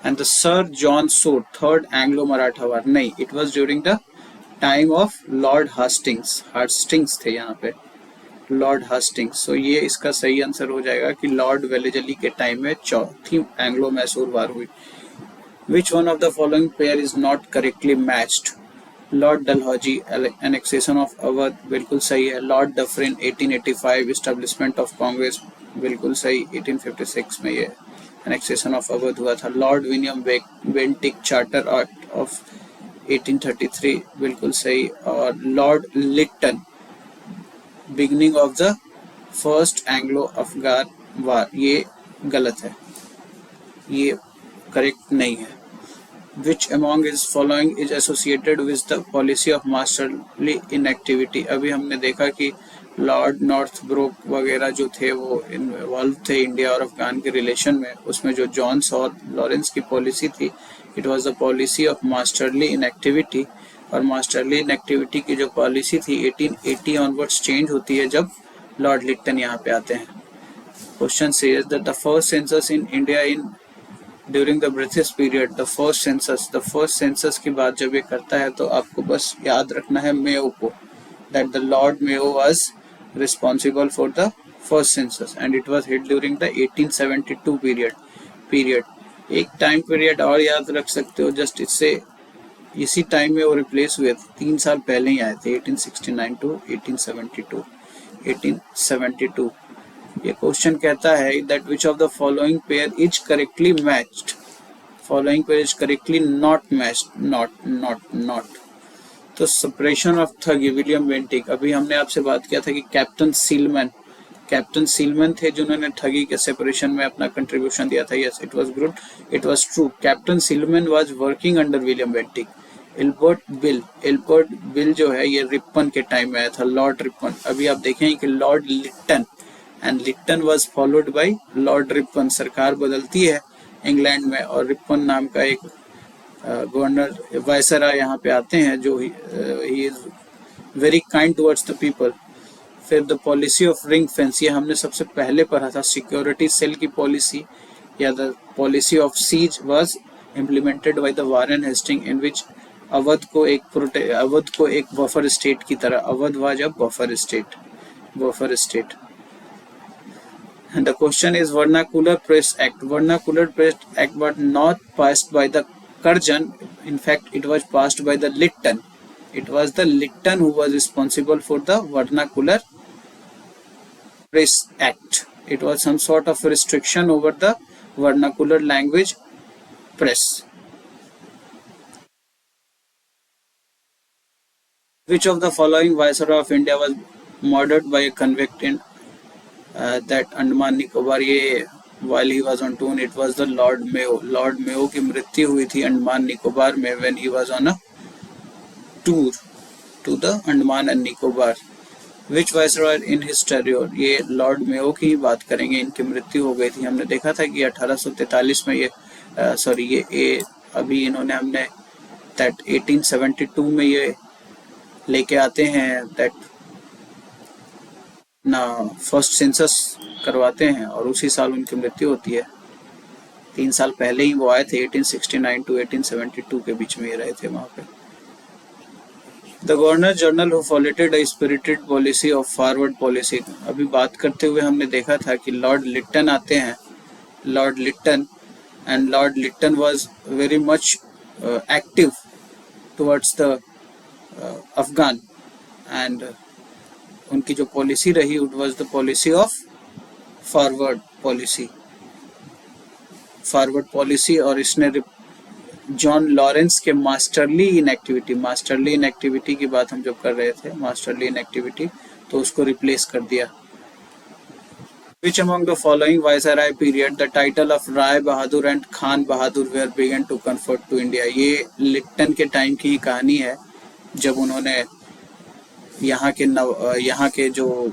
एंड द सर जॉन सोर थर्ड एंग्लो मराठा वार, नहीं, it was during the time of Lord Hastings थे यहाँ पे। Lord Hastings. सो ये इसका सही आंसर हो जाएगा कि लॉर्ड वेलेजली के टाइम में चौथी एंग्लो मैसूर वार हुई। विच one of the following pair is not correctly matched? Lord Dalhousie annexation of Awadh, बिल्कुल सही है। Lord Dufferin 1885 establishment of Congress, बिल्कुल सही। 1856 में ये एनेक्सेशन ऑफ अवध हुआ था। Lord William Bentinck charter act of 1833, बिल्कुल सही। और lord Lytton beginning of the first Anglo Afghan war, ये गलत है, ये करेक्ट नहीं है। Which among is following is associated with the policy of masterly inactivity? अभी हमने देखा कि लॉर्ड नॉर्थब्रोक वगैरह जो थे वो इन्वॉल्व थे इंडिया और अफगान के रिलेशन में। उसमें जो जॉन्स और लॉरेंस की पॉलिसी थी, it was the policy of masterly inactivity. और मास्टरली इनएक्टिविटी की जो पॉलिसी थी 1880 ऑनवर्ड्स चेंज होती है जब लॉर्ड लिट्टन यहाँ पे आते हैं। Question says that the first census in India in during the British period, the first census की बात जब ये करता है तो आपको बस याद रखना है मेयो को, that the Lord Mayo was responsible for the first census and it was held during the 1872 period. एक टाइम पीरियड और याद रख सकते हो, जस्ट इससे इसी टाइम में वो रिप्लेस हुए थे, 3 साल पहले ही आए थे, 1869 टू 1872। ये क्वेश्चन कहता है that which of the following pair is correctly matched? Following pair is correctly not matched, not. तो सपरेशन ऑफ ठगी विलियम बेंटिक, अभी हमने आपसे बात किया था कि कैप्टन सीलमैन थे जिन्होंने ठगी के सेपरेशन में अपना कंट्रीब्यूशन दिया था। Yes, it was good, it was true. Captain Sleeman was working under William Bentinck. Ilbert bill जो है ये रिपन के टाइम में आया था, लॉर्ड रिपन। अभी आप देखेंगे कि Lord Lytton and Lytton was followed by Lord Ripon. सरकार बदलती है इंग्लैंड में और रिपन नाम का एक गवर्नर वायसराय यहाँ पे आते हैं जो he is very kind towards the people. फिर the policy of ring fence, ये हमने सबसे पहले पढ़ा था। सिक्योरिटी सेल की पॉलिसी या the policy of seize was implemented by the Warren Hastings in which Awadh को एक बफर स्टेट की तरह, Awadh was a buffer state. And the question is Vernacular Press Act. Vernacular Press Act was not passed by the Curzon. In fact, it was passed by the Lytton. It was the Lytton who was responsible for the Vernacular Press Act. It was some sort of restriction over the vernacular language press. Which of the following Viceroy of India was murdered by a convict in that Andaman Nicobar? ये while he was on tour, it was the Lord Mayo. Lord Mayo की मृत्यु हुई थी अंडमान निकोबार में when he was on a tour to the Andaman and Nicobar. Which Viceroy in his tenure? ये Lord Mayo की बात करेंगे, इनकी मृत्यु हो गई थी। हमने देखा था कि 1843 में ये अभी इन्होंने हमने that 1872 में ये लेके आते हैं दैट ना फर्स्ट सेंसस करवाते हैं और उसी साल उनकी मृत्यु होती है। 3 साल पहले ही वो आए थे, 1869 टू 1872 के बीच में ये रहे थे वहां पे। The governor general who followed a spirited policy of forward policy, अभी बात करते हुए हमने देखा था कि लॉर्ड लिट्टन आते हैं, Lord Lytton was very much active towards the Afghan and उनकी जो पॉलिसी रही it was the policy of forward policy. और इसने जॉन लॉरेंस के मास्टरली इनएक्टिविटी की बात हम जब कर रहे थे, मास्टरली इनएक्टिविटी, तो उसको रिप्लेस कर दिया। Which among the following Viceroy period the title of Rai Bahadur and Khan Bahadur were began to conferred to India? ये लिट्टन के टाइम की कहानी है जब उन्होंने यहाँ के जो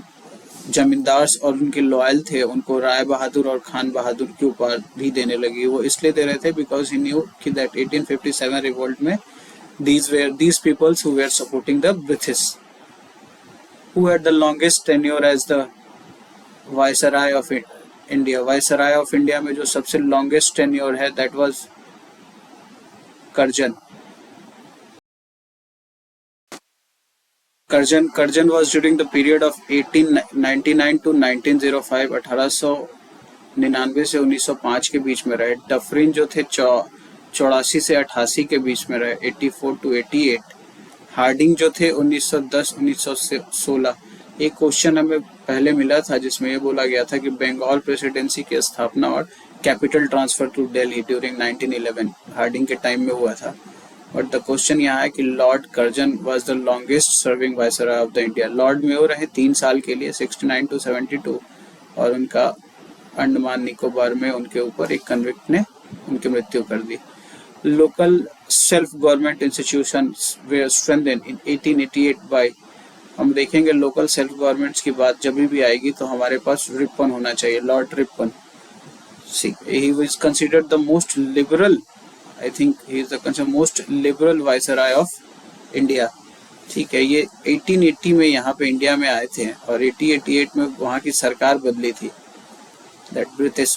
जमींदार और उनके लॉयल थे उनको राय बहादुर और खान बहादुर की उपाधि देने लगी। वो इसलिए दे रहे थे बिकॉज ही न्यू कि दैट 1857 रिवोल्ट में these peoples who were supporting the British. Who had the longest tenure as the Viceroy of India? Viceroy of India में जो सबसे longest tenure है that was Curzon. Karjan was during the period of 1899 to 1905, 1899 से 1905 के बीच में रहे। Dufferin जो थे 84 से 88 के बीच में रहे, 84 to 88। हार्डिंग जो थे 1910 1916। एक क्वेश्चन हमें पहले मिला था जिसमें ये बोला गया था कि बंगाल प्रेसिडेंसी की स्थापना और capital transfer to Delhi during 1911 Hardinge के टाइम में हुआ था। बट द क्वेश्चन यहाँ है कि lord Curzon was the longest serving viceroy of the India. Lord में वो रहे 3 साल के लिए 69 to 72, और उनका अंडमान निकोबार में उनके ऊपर एक कन्विक्ट ने उनकी मृत्यु कर दी। Local self government institution were strengthened in 1888 by, हम देखेंगे लोकल सेल्फ गवर्नमेंट्स की बात जब भी आएगी तो हमारे पास रिपन होना चाहिए, Lord Ripon. He was considered the most liberal, I think he is the most liberal viceroy of India। ठीक है, ये 1880 में यहाँ पे इंडिया में आए थे और 1888 में वहाँ की सरकार बदली थी, दैट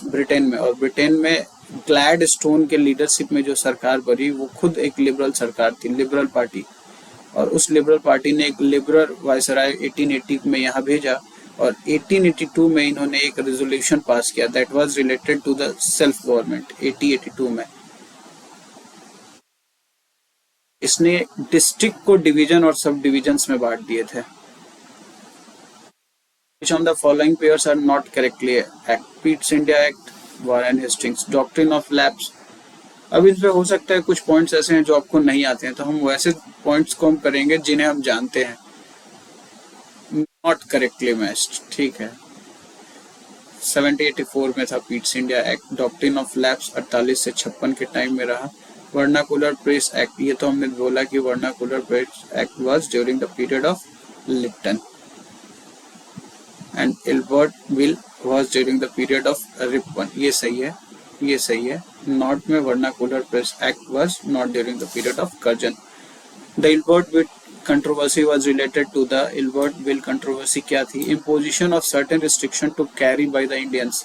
ब्रिटेन में। और ब्रिटेन में ग्लैडस्टोन के लीडरशिप में जो सरकार बनी वो खुद एक लिबरल सरकार थी, लिबरल पार्टी। और उस लिबरल पार्टी ने एक लिबरल वायसराय 1880 में यहाँ भेजा और 1882 में इन्होंने एक रेजोल्यूशन पास किया that was related to the self government. 1882 में इसने डिस्ट्रिक्ट को डिवीजन और सब डिविजन्स में बांट दिए थे। Which of the following pairs are not correctly act? Pete's India Act, Warren Hastings, Doctrine of Lapse। अब इसमें हो सकता है कुछ पॉइंट्स ऐसे हैं जो आपको नहीं आते हैं, तो हम वैसे पॉइंट्स को हम करेंगे जिन्हें हम जानते हैं। नॉट करेक्टली मैच्ड, ठीक है। 1784 में था Pitt's India act. Doctrine of lapse 48 से 56 के टाइम में रहा। वर्नाकुलर प्रेस एक्ट, ये तो हमने बोला कि vernacular press act was during the period of Lytton. And Ilbert bill was during the period of Ripon, ये सही है, ये सही है। नॉर्थ में vernacular press act was not during the period of Curzon. The Ilbert bill controversy was related to the Ilbert bill controversy क्या थी? Imposition of certain restriction to carry by the Indians,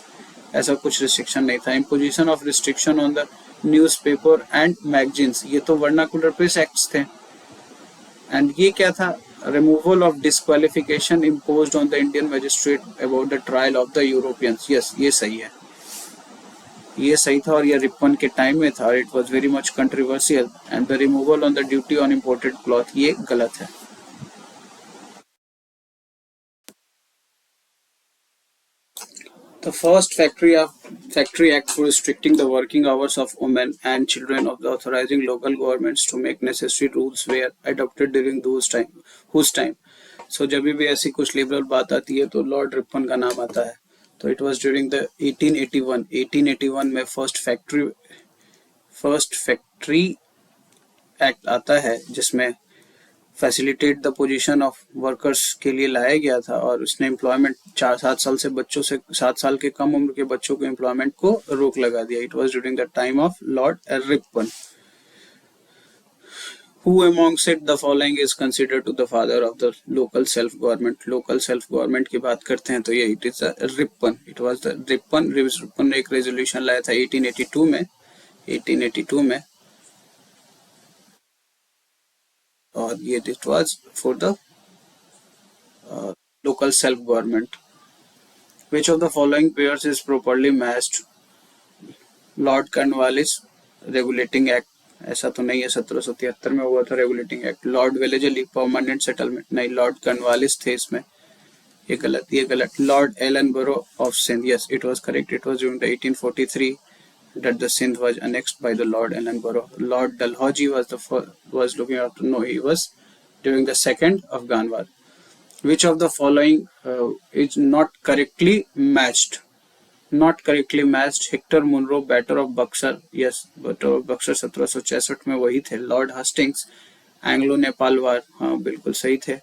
ऐसा कुछ restriction नहीं था। Imposition of restriction on the newspaper and magazines, ये तो vernacular press acts थे। And ये क्या था? Removal of disqualification imposed on the Indian magistrate about the trial of the Europeans. Yes, ये सही है, ये सही था और ये रिपन के टाइम में था। It was very much controversial. And the removal on the duty on imported cloth, ये गलत है। The first Factory Act for restricting the working hours of women and children of the authorizing local governments to make necessary rules were adopted during whose time? So जब भी ऐसी कुछ liberal बात आती है तो लॉर्ड रिपन का नाम आता है। तो इट वाज ड्यूरिंग द 1881 में फर्स्ट फैक्ट्री एक्ट आता है जिसमें facilitate the position of workers के लिए लाया गया था। और उसने एम्प्लॉयमेंट 7 साल से 7 साल के कम उम्र के बच्चों को एम्प्लॉयमेंट को रोक लगा दिया। It was during the time of Lord Ripon. Who amongst it the following is considered to the father of the local self government? Local self government की बात करते हैं तो ये it is Ripon. It was the Ripon ने एक resolution लाया था 1882 में और ये it was for the local self government. Which of the following pairs is properly matched? Lord Cornwallis regulating act, ऐसा तो नहीं है, 1773 में हुआ था regulating act. Lord Wellesley permanent settlement, नहीं, लॉर्ड कॉर्नवालिस थे इसमें, ये गलत, ये गलत। Lord Ellenborough of Sindh, yes it was correct. It was during the 1843 that the Sindh was annexed by the Lord Ellenborough. Lord Dalhousie was looking after, no, he was during the second Afghan war. Which of the following is not correctly matched? Not correctly matched. Hector Munro, Battle of Buxar, yes, Battle of Buxar 1766 में वही थे। Lord Hastings, Anglo Nepal war, हाँ बिल्कुल सही थे।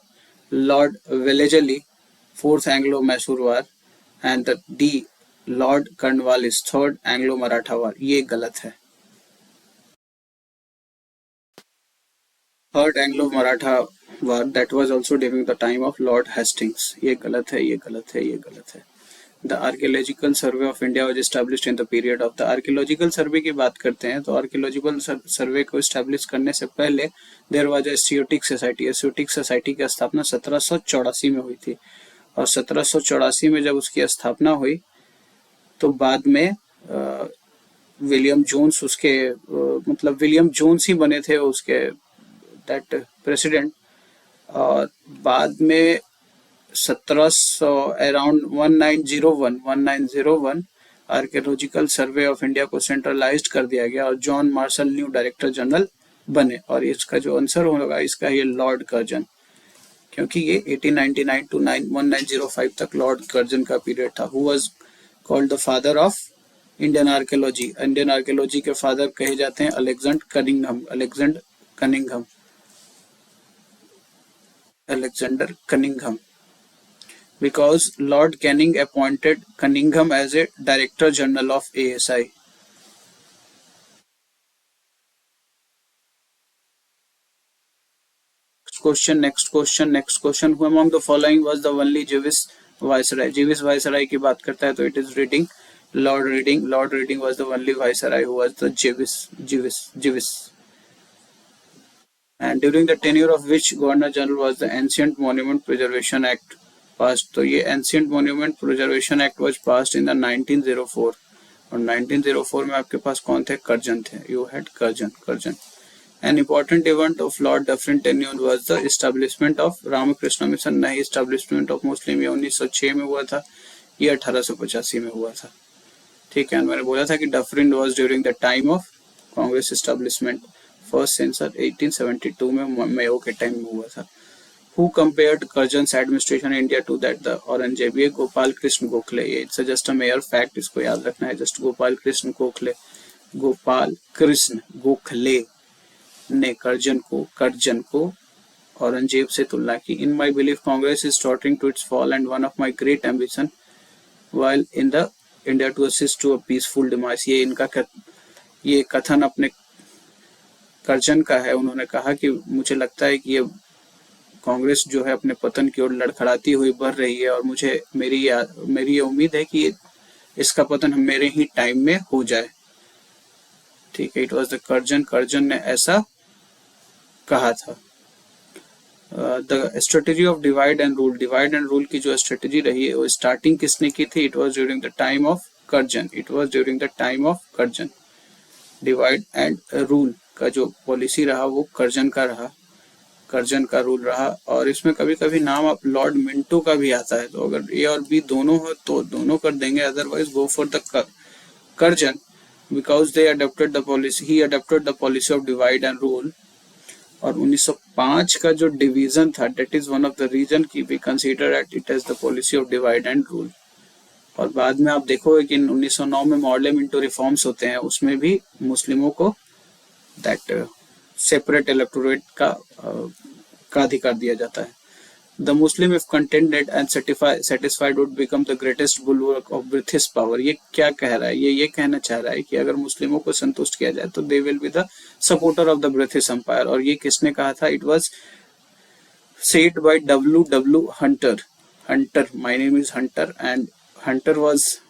Lord Wellesley, fourth Anglo Mysore war. And the डी lord Cornwallis, third Anglo Maratha war, ये गलत है। Third Anglo Maratha war that was also during the time of lord Hastings, ये गलत है, ये गलत है, ये गलत है। The archaeological survey of India was established in the period of the archaeological survey की बात करते हैं तो आर्कियोलॉजिकल सर्वे को एस्टैब्लिश करने से पहले there was a Asiatic society. Asiatic society की स्थापना 1784 में हुई थी और 1784 में जब उसकी स्थापना हुई तो बाद में विलियम जोन्स उसके मतलब विलियम जोन्स ही बने थे उसके दैट प्रेसिडेंट। और बाद में 1700 around 1901 archaeological survey of India को सेंट्रलाइज्ड कर दिया गया और John Marshall new director general बने। और इसका जो आंसर होगा इसका ये लॉर्ड कर्जन, क्योंकि ये 1899 टू 1905 तक लॉर्ड कर्जन का पीरियड था। Who was called the father of Indian archaeology. Indian archaeology के फादर कहे जाते हैं Alexander Cunningham because Lord Canning appointed Cunningham as a Director General of ASI. Next question. Who among the following was the only Jewish Viceroy? Jewish Viceroy की बात करता है तो it is Reading, Lord Reading. Lord Reading was the only Viceroy who was the Jewish. And during the tenure of which Governor General was the Ancient Monument Preservation Act passed? तो ये Ancient Monument Preservation Act was passed in the 1904 और 1904 में आपके पास कौन थे? Curzon थे। You had Curzon. An important event of Lord Dufferin tenure was the establishment of Ramakrishna Mission. नहीं, establishment of Muslim ये 1906 में हुआ था, ये 1885 में हुआ था। ठीक है, मैंने बोला था कि Dufferin was during the time of Congress establishment. First sensor 1872 में मेयो के टाइम में हुआ था। Who compared Curzon's administration in India to that the Aurangzeb? ये गोपाल कृष्ण गोखले। ये it's just a mayor fact, इसको याद रखना है। जस्ट गोपाल कृष्ण गोखले ने कर्जन को औरंगजेब से तुलना की। In my belief Congress is tottering to its fall and one of my great ambition while in the India to assist to a peaceful demise. ये इनका ये कथन अपने कर्जन का है। उन्होंने कहा कि मुझे लगता है कि ये कांग्रेस जो है अपने पतन की ओर लड़खड़ाती हुई बढ़ रही है और मुझे मेरी ये उम्मीद है कि इसका पतन मेरे ही टाइम में हो जाए। ठीक है, इट वाज द कर्जन ने ऐसा कहा था। The strategy of divide and rule की जो स्ट्रेटेजी रही है वो स्टार्टिंग किसने की थी? It was during the time of Curzon. Divide and rule का जो पॉलिसी रहा वो कर्जन का रूल रहा। और इसमें कभी कभी नाम आप लॉर्ड मिंटो का भी आता है, तो अगर ए और बी दोनों हो तो दोनों कर देंगे, otherwise go for the Curzon because he adopted the policy of divide and rule। और 1905 का जो डिवीजन था that is one of the reason कि we consider it as the policy of divide and rule। और बाद में आप देखोगे कि 1909 में मॉडले मिंटो रिफॉर्म्स होते हैं, उसमें भी मुस्लिमों को दैट सेपरेट इलेक्टोरेट का अधिकार दिया जाता है। The Muslim if contented and satisfied would become the greatest bulwark of British power। ये क्या कह रहा है? ये कहना चाह रहा है कि अगर मुस्लिमों को संतुष्ट किया जाए तो they will be the supporter of the British Empire। और ये किसने कहा था? It was said by W. Hunter। My name is Hunter and Hunter was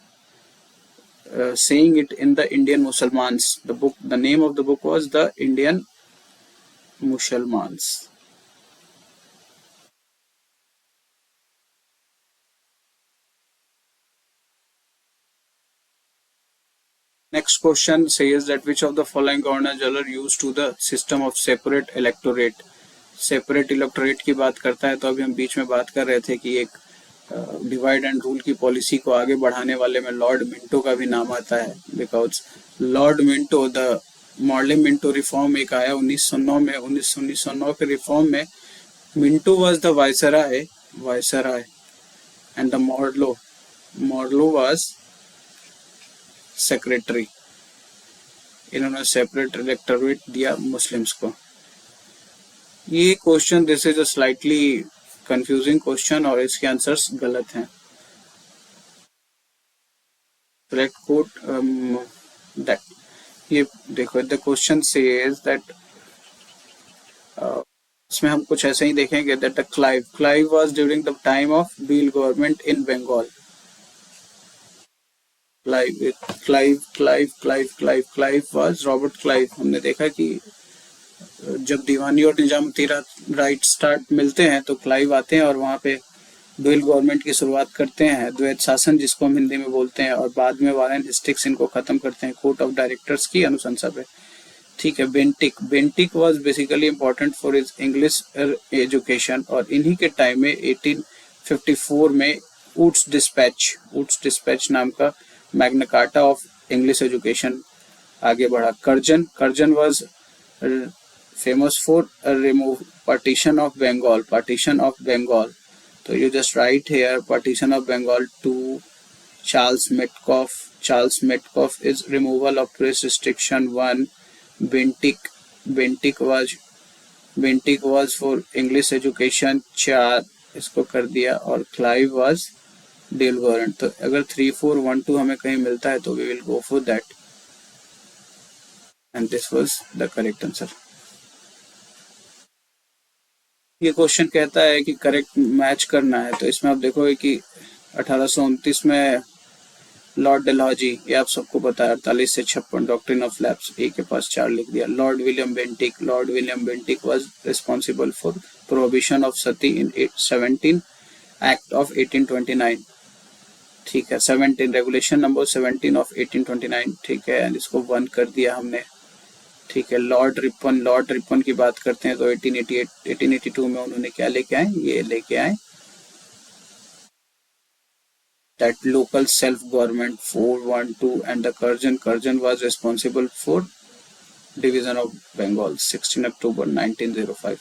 saying it in the Indian Musalmans। The name of the book was the Indian Musalmans। Next question says that which of the following governor general used to the system of separate electorate। Separate electorate की बात करता है, तो अभी हम बीच में बात कर रहे थे कि एक डिवाइड एंड रूल की पॉलिसी को आगे बढ़ाने वाले में लॉर्ड मिंटो का भी नाम आता है। Because Lord Minto the Morley Minto reform एक आया 1909 में। 1909 के रिफॉर्म में Minto was the viceroy and the modulo was secretary. इन्होंने सेपरेट इलेक्टोरेट दिया मुस्लिम्स को। ये question this is a slightly confusing question और इसके आंसर्स गलत हैं। करेक्ट कोट दैट ये देखो द क्वेश्चन सेज दैट इसमें हम कुछ ऐसे ही देखेंगे that the Clive was during the time of बील government in Bengal. Clive was Robert Clive. हमने देखा कि जब दीवानी और निजामुद्दीन राइट स्टार्ट मिलते हैं तो क्लाइव आते हैं और वहाँ पे ड्यूल गवर्नमेंट की शुरुआत करते हैं, द्वैत शासन जिसको हम हिंदी में बोलते हैं, और बाद में वारेन हेस्टिंग्स इनको खत्म करते हैं कोर्ट ऑफ डायरेक्टर्स की अनुशंसा पे। ठीक है, Bentinck was basically important for his English education, और इन्हीं के टाइम में 1854 में ऊट्स डिस्पैच नाम का Magna Carta of English education आगे बढ़ा। Curzon was famous for remove partition of Bengal. तो you just write here partition of Bengal to Charles Metcalfe. Charles Metcalfe is removal of press restriction 1. Bentinck was for English education 4, इसको कर दिया, और Clive was Dale Gordon। तो अगर 3, 4, 1, 2 हमें कहीं मिलता है तो we will go for that, and this was the correct answer। ये क्वेश्चन कहता है कि करेक्ट मैच करना है, तो इसमें आप देखोगे कि 1829 में लॉर्ड डलहौजी, ये आप सबको पता है, 48 से 56, डॉक्ट्रिन ऑफ लैप्स, ए के पास 4 लिख दिया। Lord William Bentinck was responsible for prohibition of Sati in 17 act of 1829। ठीक है, 17 रेगुलेशन नंबर 17 ऑफ 1829। ठीक है, एंड इसको 1 कर दिया हमने। ठीक है, लॉर्ड रिपन की बात करते हैं तो 1882 में उन्होंने क्या लेके आए, ये लेके आए that local self government 412, and the Curzon was responsible for division of Bengal 16 October 1905,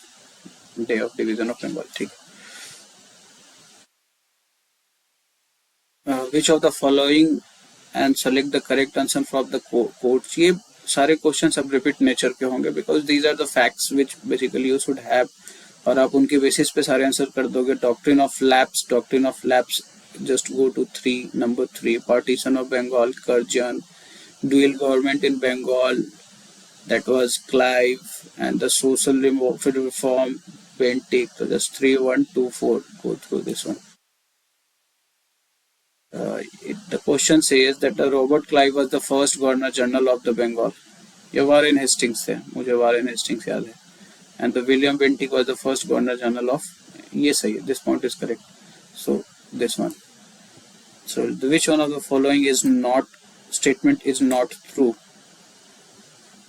day of division of Bengal। ठीक, which of the following and select the correct answer from the quotes। ये सारे questions अब repeat nature के होंगे because these are the facts which basically you should have, और आप उनके basis पे सारे आंसर कर दोगे। Doctrine of lapse just go to 3, number 3, partition of Bengal, Curzon, dual government in Bengal, that was Clive, and the social reform, Bentinck। So just 3, 1, 2, 4, go through this one। The question says that the Robert Clive was the first Governor General of the Bengal। ये Warren Hastings थे, मुझे Warren Hastings याद है। And the William Bentinck was the first Governor General of, ये सही है, this point is correct। So this one। So which one of the following statement is not true?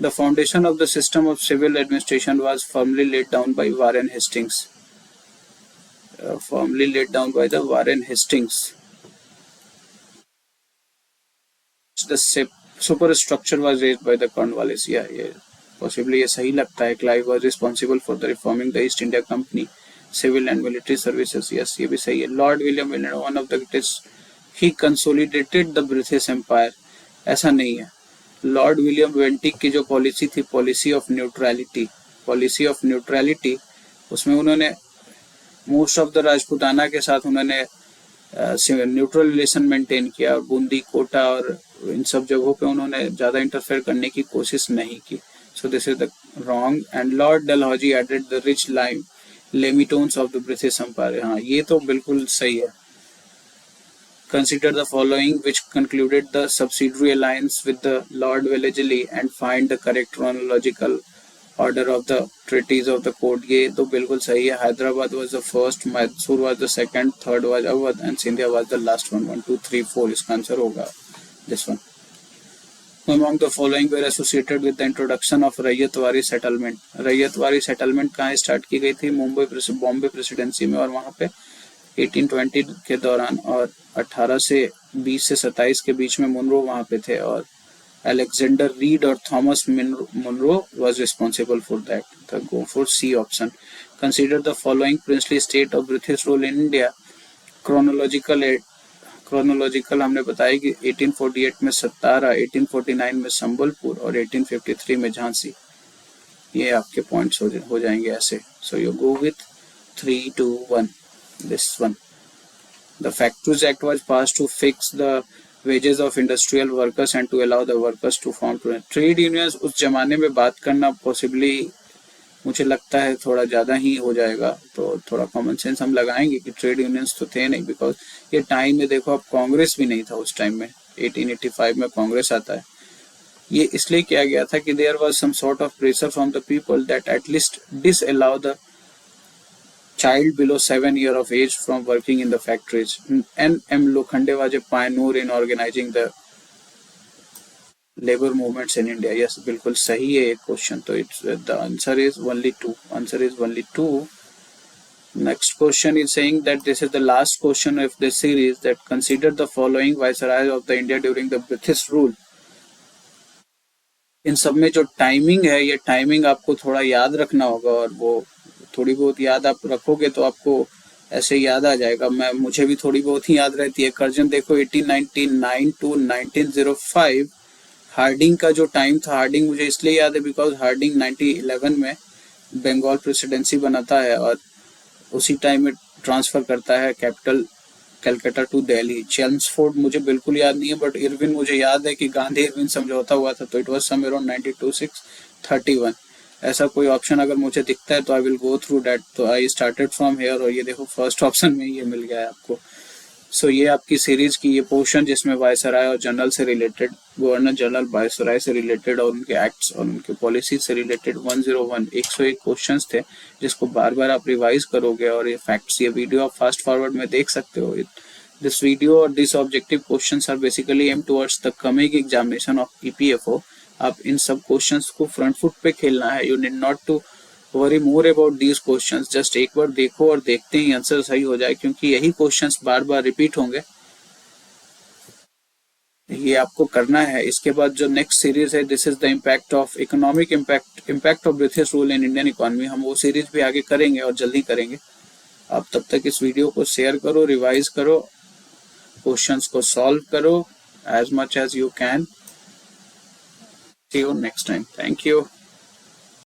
The foundation of the system of civil administration was firmly laid down by Warren Hastings। The superstructure was raised by the Cornwallis। Yeah, possibly ये सही लगता है। Clive was responsible for the reforming the East India Company civil and military services। Yes, ये भी सही है। Lord William Bentinck, one of the greatest, he consolidated the British Empire। ऐसा नहीं है। लॉर्ड विलियम बेंटिक की जो पॉलिसी थी, पॉलिसी ऑफ न्यूट्रलिटी, उसमें उन्होंने मोस्ट ऑफ द राजपूताना के साथ उन्होंने न्यूट्रल रिलेशन मेंटेन किया, और बूंदी, कोटा और इन सब जगहों पे उन्होंने ज्यादा इंटरफेयर करने की कोशिश नहीं की। So this is the wrong. And lord Dalhousie added the rich लेमिटोन्स ऑफ द ब्रिटिश एम्पायर। हाँ, ये तो बिल्कुल सही है। Consider the following which concluded the subsidiary alliance with the Lord Wellesley and find the correct chronological order of the treaties of the court। ये तो बिल्कुल सही है। Hyderabad was the first, Mysore was the second, third was Awadh, and Scindia was the last one। 1, 2, 3, 4 इसका answer होगा this one। Among the following were associated with the introduction of ryotwari settlement। Ryotwari settlement कहाँ start की गई थी? Bombay presidency में, और वहाँ पे 1820 के दौरान, और 18 से 20 से 27 के बीच में मुनरो वहाँ पे थे, और अलेक्जेंडर रीड और Thomas Munro was responsible for that. तो go for C option. Consider the following princely state of British rule in India. Chronological हमने बताया कि 1848 में सतारा, 1849 में संबलपुर, और 1853 में झांसी। ये आपके पॉइंट्स हो जाएंगे ऐसे। So you go with 3, 2, 1 this one। The Factories Act was passed to fix the wages of industrial workers and to allow the workers to form trade unions। उस जमाने में बात करना पॉसिबली मुझे लगता है थोड़ा ज़्यादा ही हो जाएगा, तो थोड़ा कॉमन सेंस हम लगाएंगे कि ट्रेड यूनियंस तो थे नहीं, बिकॉज ये टाइम में देखो अब कांग्रेस भी नहीं था उस टाइम में, 1885 में कांग्रेस आता है। ये इसलिए किया गया था कि there was some sort of pressure from the people that at least disallow the child below 7 years of age from working in the factories. N.M. Lokhande was a pioneer in organizing the labor movements in India. Yes, बिल्कुल सही है ये question. तो it's the answer is only two. Answer is only two. Next question is saying that this is the last question of this series, that consider the following viceroys of the India during the British rule. इन सब में जो timing है, ये timing आपको थोड़ा याद रखना होगा, और वो थोड़ी बहुत याद आप रखोगे तो आपको ऐसे याद आ जाएगा। मुझे भी थोड़ी बहुत ही याद रहती है। कर्जन देखो 1899 टू 1905 हार्डिंग का जो टाइम था, हार्डिंग मुझे इसलिए याद है बिकॉज हार्डिंग 1911 में बंगाल प्रेसिडेंसी बनाता है और उसी टाइम में ट्रांसफर करता है capital Calcutta to Delhi. Chelmsford मुझे बिल्कुल याद नहीं है, बट इरविन मुझे याद है कि गांधी इरविन समझौता हुआ था, तो इट वाज समवेयर ऑन 92-6-31। ऐसा कोई ऑप्शन अगर मुझे दिखता है तो I will go through that. तो आई स्टार्टेड फ्रॉम हेयर, और ये देखो फर्स्ट ऑप्शन में ये मिल गया है आपको। सो ये आपकी सीरीज की ये पोर्शन जिसमें वायसराय और जनरल से रिलेटेड, गवर्नर जनरल वायसराय से रिलेटेड और उनके एक्ट्स और उनके पॉलिसी से रिलेटेड 101 क्वेश्चंस थे, जिसको बार बार आप रिवाइज करोगे। और ये फैक्ट्स, ये वीडियो आप फास्ट फॉरवर्ड में देख सकते हो। दिस वीडियो और this objective questions are basically aim towards the coming examination of EPFO. आप इन सब क्वेश्चंस को फ्रंट फुट पे खेलना है। You need not to worry more about these questions. Just एक बार देखो और देखते ही आंसर सही हो जाए, क्योंकि यही क्वेश्चंस बार बार रिपीट होंगे। ये आपको करना है। इसके बाद जो नेक्स्ट सीरीज है, this is the impact of economic impact of British rule in Indian economy. हम वो सीरीज भी आगे करेंगे और जल्दी करेंगे। आप तब तक इस वीडियो को शेयर करो, रिवाइज करो, क्वेश्चंस को सॉल्व करो as much as you can. See you next time. Thank you.